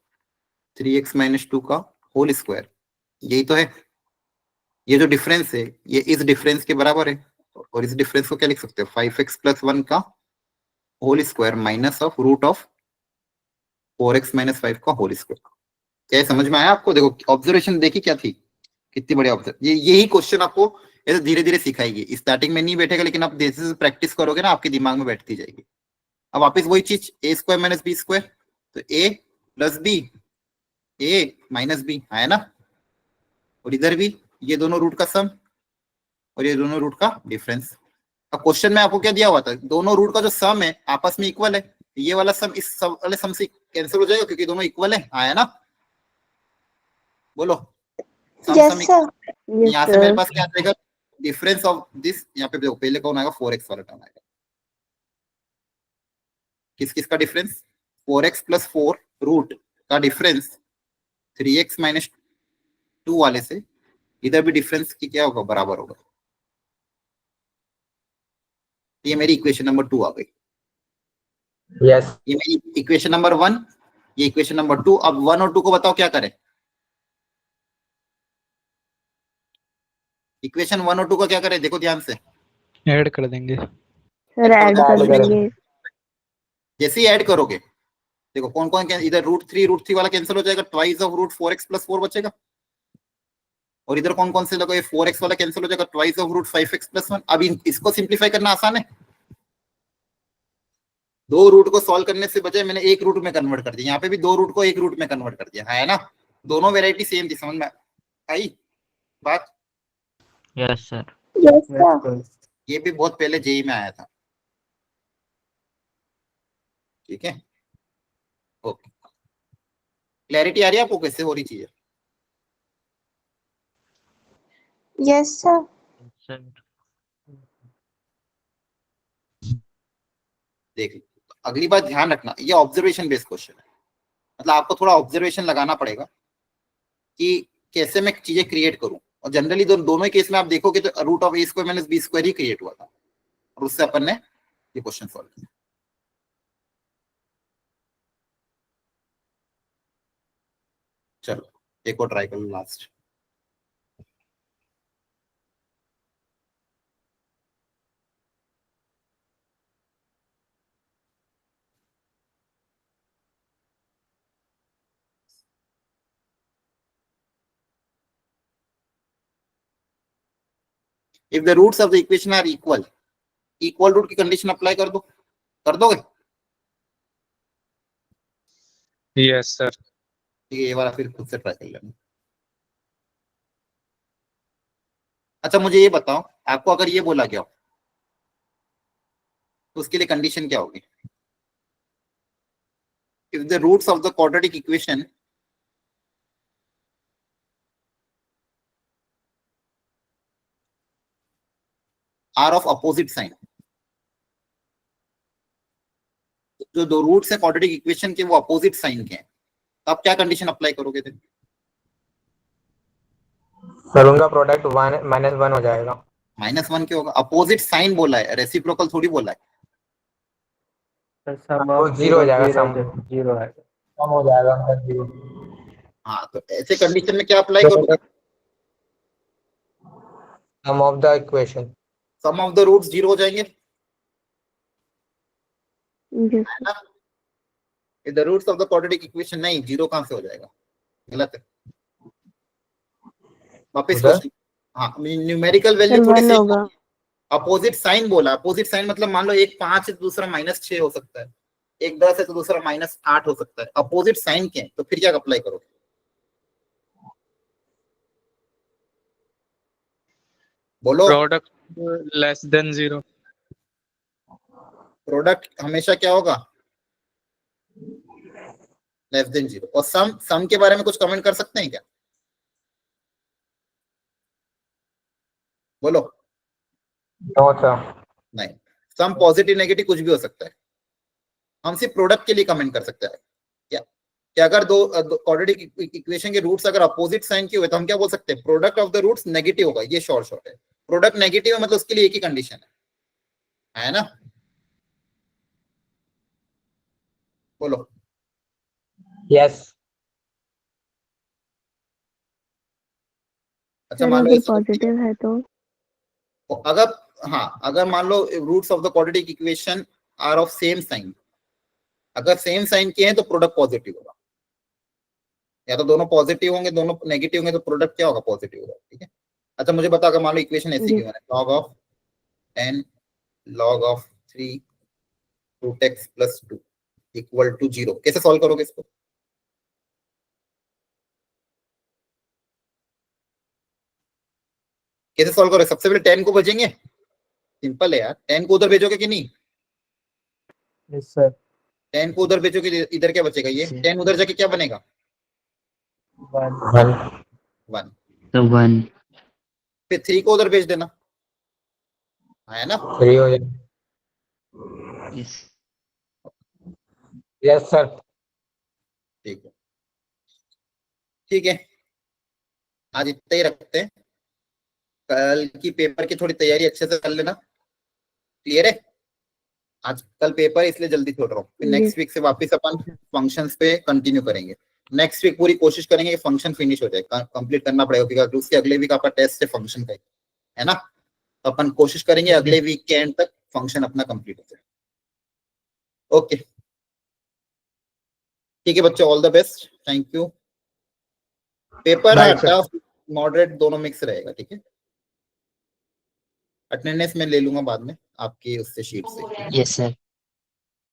3x-2 का होल स्क्वायर। यही तो है। ये जो डिफरेंस है ये इस डिफरेंस के बराबर है, और इस डिफरेंस को क्या लिख सकते हो, 5x+1 का whole square minus of root of 4x-5 का होल स्क्वायर। क्या ये समझ में आया आपको? देखो ऑब्जर्वेशन देखी क्या थी, कितनी बढ़िया ऑब्जर्व। ये यही क्वेश्चन आपको ऐसे धीरे धीरे सिखाएगी, स्टार्टिंग में नहीं बैठेगा, लेकिन आप जैसे जैसे प्रैक्टिस करोगे ना आपके दिमाग में बैठती जाएगी। अब वापिस वही चीज, a² - b², तो a + b, a - b आया ना। और इधर भी ये दोनों रूट का सम और ये दोनों रूट का डिफरेंस। अब क्वेश्चन में आपको क्या दिया हुआ था, दोनों रूट का जो सम है आपस में इक्वल है, ये वाला सम इस वाले सम से कैंसिल हो जाएगा क्योंकि दोनों इक्वल है, आया ना। बोलो सम Yes, सम। sir. यहाँ से मेरे पास क्या आ जाएगा, डिफरेंस ऑफ दिस, यहाँ पे देखो पहले कौन आएगा, 4x वाला टर्म आएगा। किस किस का डिफरेंस, 4x+4 रूट का डिफरेंस 3x - 2 वाले से, इधर भी डिफरेंस की क्या होगा, बराबर होगा। ये मेरी इक्वेशन नंबर 2 आ गई। यस ये मेरी इक्वेशन नंबर 1, ये इक्वेशन नंबर 2। अब 1 और 2 को बताओ क्या करें, इक्वेशन 1 और 2 का क्या करें, देखो ध्यान से। ऐड कर देंगे। सर ऐड कर देंगे। जैसे ही ऐड करोगे देखो कौन कौन, इधर √3 वाला कैंसिल हो जाएगा, ट्वाइस ऑफ रूट 4x+4 बचेगा। और इधर कौन कौन से लोग, 4x वाला कैंसिल हो जाएगा, ट्वाइस ऑफ रूट 5x+1। अब इसको सिंप्लीफाई करना आसान है, दो रूट को सॉल्व करने से बजाय मैंने एक रूट में कन्वर्ट कर दिया, यहाँ पे भी दो रूट को एक रूट में कन्वर्ट कर दिया, है ना। दोनों वेराइटी सेम थी, समझ में आई बात। Yes sir. Yes, sir. ये भी बहुत पहले जेई में आया था, ठीक है। ओके, क्लैरिटी आ रही है आपको कैसे हो रही चीजें? Yes, sir. देख अगली बात ध्यान रखना, ये ऑब्जर्वेशन बेस्ड क्वेश्चन है, मतलब आपको थोड़ा ऑब्जर्वेशन लगाना पड़ेगा कि कैसे मैं चीजें क्रिएट करूं। और जनरली दोनों ही केस में आप देखोगे तो √(a² - b² ही क्रिएट हुआ था, और उससे अपन ने ये क्वेश्चन सॉल्व किया। चलो एक और ट्राई कर लो last. If the roots of the equation are equal, equal root की कंडीशन अप्लाई कर दो, कर दोगे? Yes sir. ठीक है, ये वाला फिर खुद से ट्राई कर लेना। अच्छा मुझे ये बताओ, आपको अगर ये बोला गया तो उसके लिए कंडीशन क्या होगी, if the roots of the quadratic equation are of opposite sign, जो दो रूट्स है क्वाड्रेटिक इक्वेशन के वो अपोजिट साइन के हैं, तो आप क्या कंडीशन अप्लाई करोगे थे? सर उनका प्रोडक्ट -1 हो जाएगा। -1 क्यों होगा, अपोजिट साइन बोला है, रेसिप्रोकल थोड़ी बोला है। वो 0 हो जाएगा, सम 0 है, कम हो जाएगा उनका 0। हाँ तो ऐसे कंडीशन में क्या अप्लाई करोगे, sum of the equation, sum of the roots 0 हो जाएंगे, Yes, है ना। The roots of the quadratic equation, नहीं 0 कहां से हो जाएगा, गलत है। वापस उधर? क्वेश्चन, हाँ न्यूमेरिकल वैल्यू सर थोड़ी 1 सी होगा। अपोजिट साइन बोला, अपोजिट साइन मतलब मान लो एक 5 है तो दूसरा -6 हो सकता है, एक 10 है तो दूसरा -8 हो सकता है, अपोजिट साइन के हैं, तो फिर क्या अप्लाई करोगे? बोलो। Product less than 0। प्रोडक्ट हमेशा क्या होगा? Less than 0। और सम के बारे में कुछ कमेंट कर सकते हैं क्या? बोलो। No sir. नहीं, सम पॉजिटिव नेगेटिव कुछ भी हो सकता है, हम सिर्फ प्रोडक्ट के लिए कमेंट कर सकते हैं क्या? कि अगर दो क्वाड्रेटिक इक्वेशन के रूट्स अगर अपोजिट साइन के हुए तो हम क्या बोल सकते हैं? Product of the roots negative होगा, ये शॉर्ट है। प्रोडक्ट नेगेटिव है मतलब उसके लिए एक ही कंडीशन है ना? बोलो। यस। अच्छा सर मान लो अगर ऐसा, पॉजिटिव है तो अगर हाँ अगर मान लो roots of the quadratic equation are of same sign, अगर सेम साइन के हैं तो प्रोडक्ट पॉजिटिव होगा, या तो दोनों पॉजिटिव होंगे दोनों नेगेटिव होंगे तो प्रोडक्ट क्या होगा? पॉजिटिव होगा। ठीक है, अच्छा मुझे बता, अगर मान लो इक्वेशन ऐसी जी। गिवन है, log of n log of 3 root x plus 2 equal to 0, कैसे सॉल्व करोगे इसको? कैसे सॉल्व करोगे? सबसे पहले 10 को भेजेंगे, सिंपल है यार, 10 को उधर भेजोगे कि नहीं? Yes sir. 10 को उधर भेजोगे, इधर क्या बचेगा? ये 10 उधर जाके क्या बनेगा? 1 1। तो 1। फिर 3 को उधर भेज देना, है ना? 3 हो जाए। Yes yes sir. ठीक है, ठीक है, आज इतना ही रखते हैं, कल की पेपर की थोड़ी तैयारी अच्छे से कर लेना, क्लियर है? आज कल पेपर इसलिए जल्दी छोड़ रहा हूँ, फिर जी। नेक्स्ट वीक से वापस अपन फंक्शंस पे कंटिन्यू करेंगे। नेक्स्ट वीक पूरी कोशिश करेंगे कि फंक्शन फिनिश हो जाए, कंप्लीट करना पड़ेगा क्योंकि उसके अगले वीक आपका टेस्ट है फंक्शन का, है ना? तो अपन कोशिश करेंगे अगले वीक के एंड तक फंक्शन अपना कंप्लीट हो जाए। ओके ठीक है बच्चों, all the best, thank you. Paper Bye, sir. Tough moderate दोनों मिक्स रहेगा, ठीक है? अटेंडेंस में ले लूंगा बाद में आपकी उससे शीट से। Yes sir.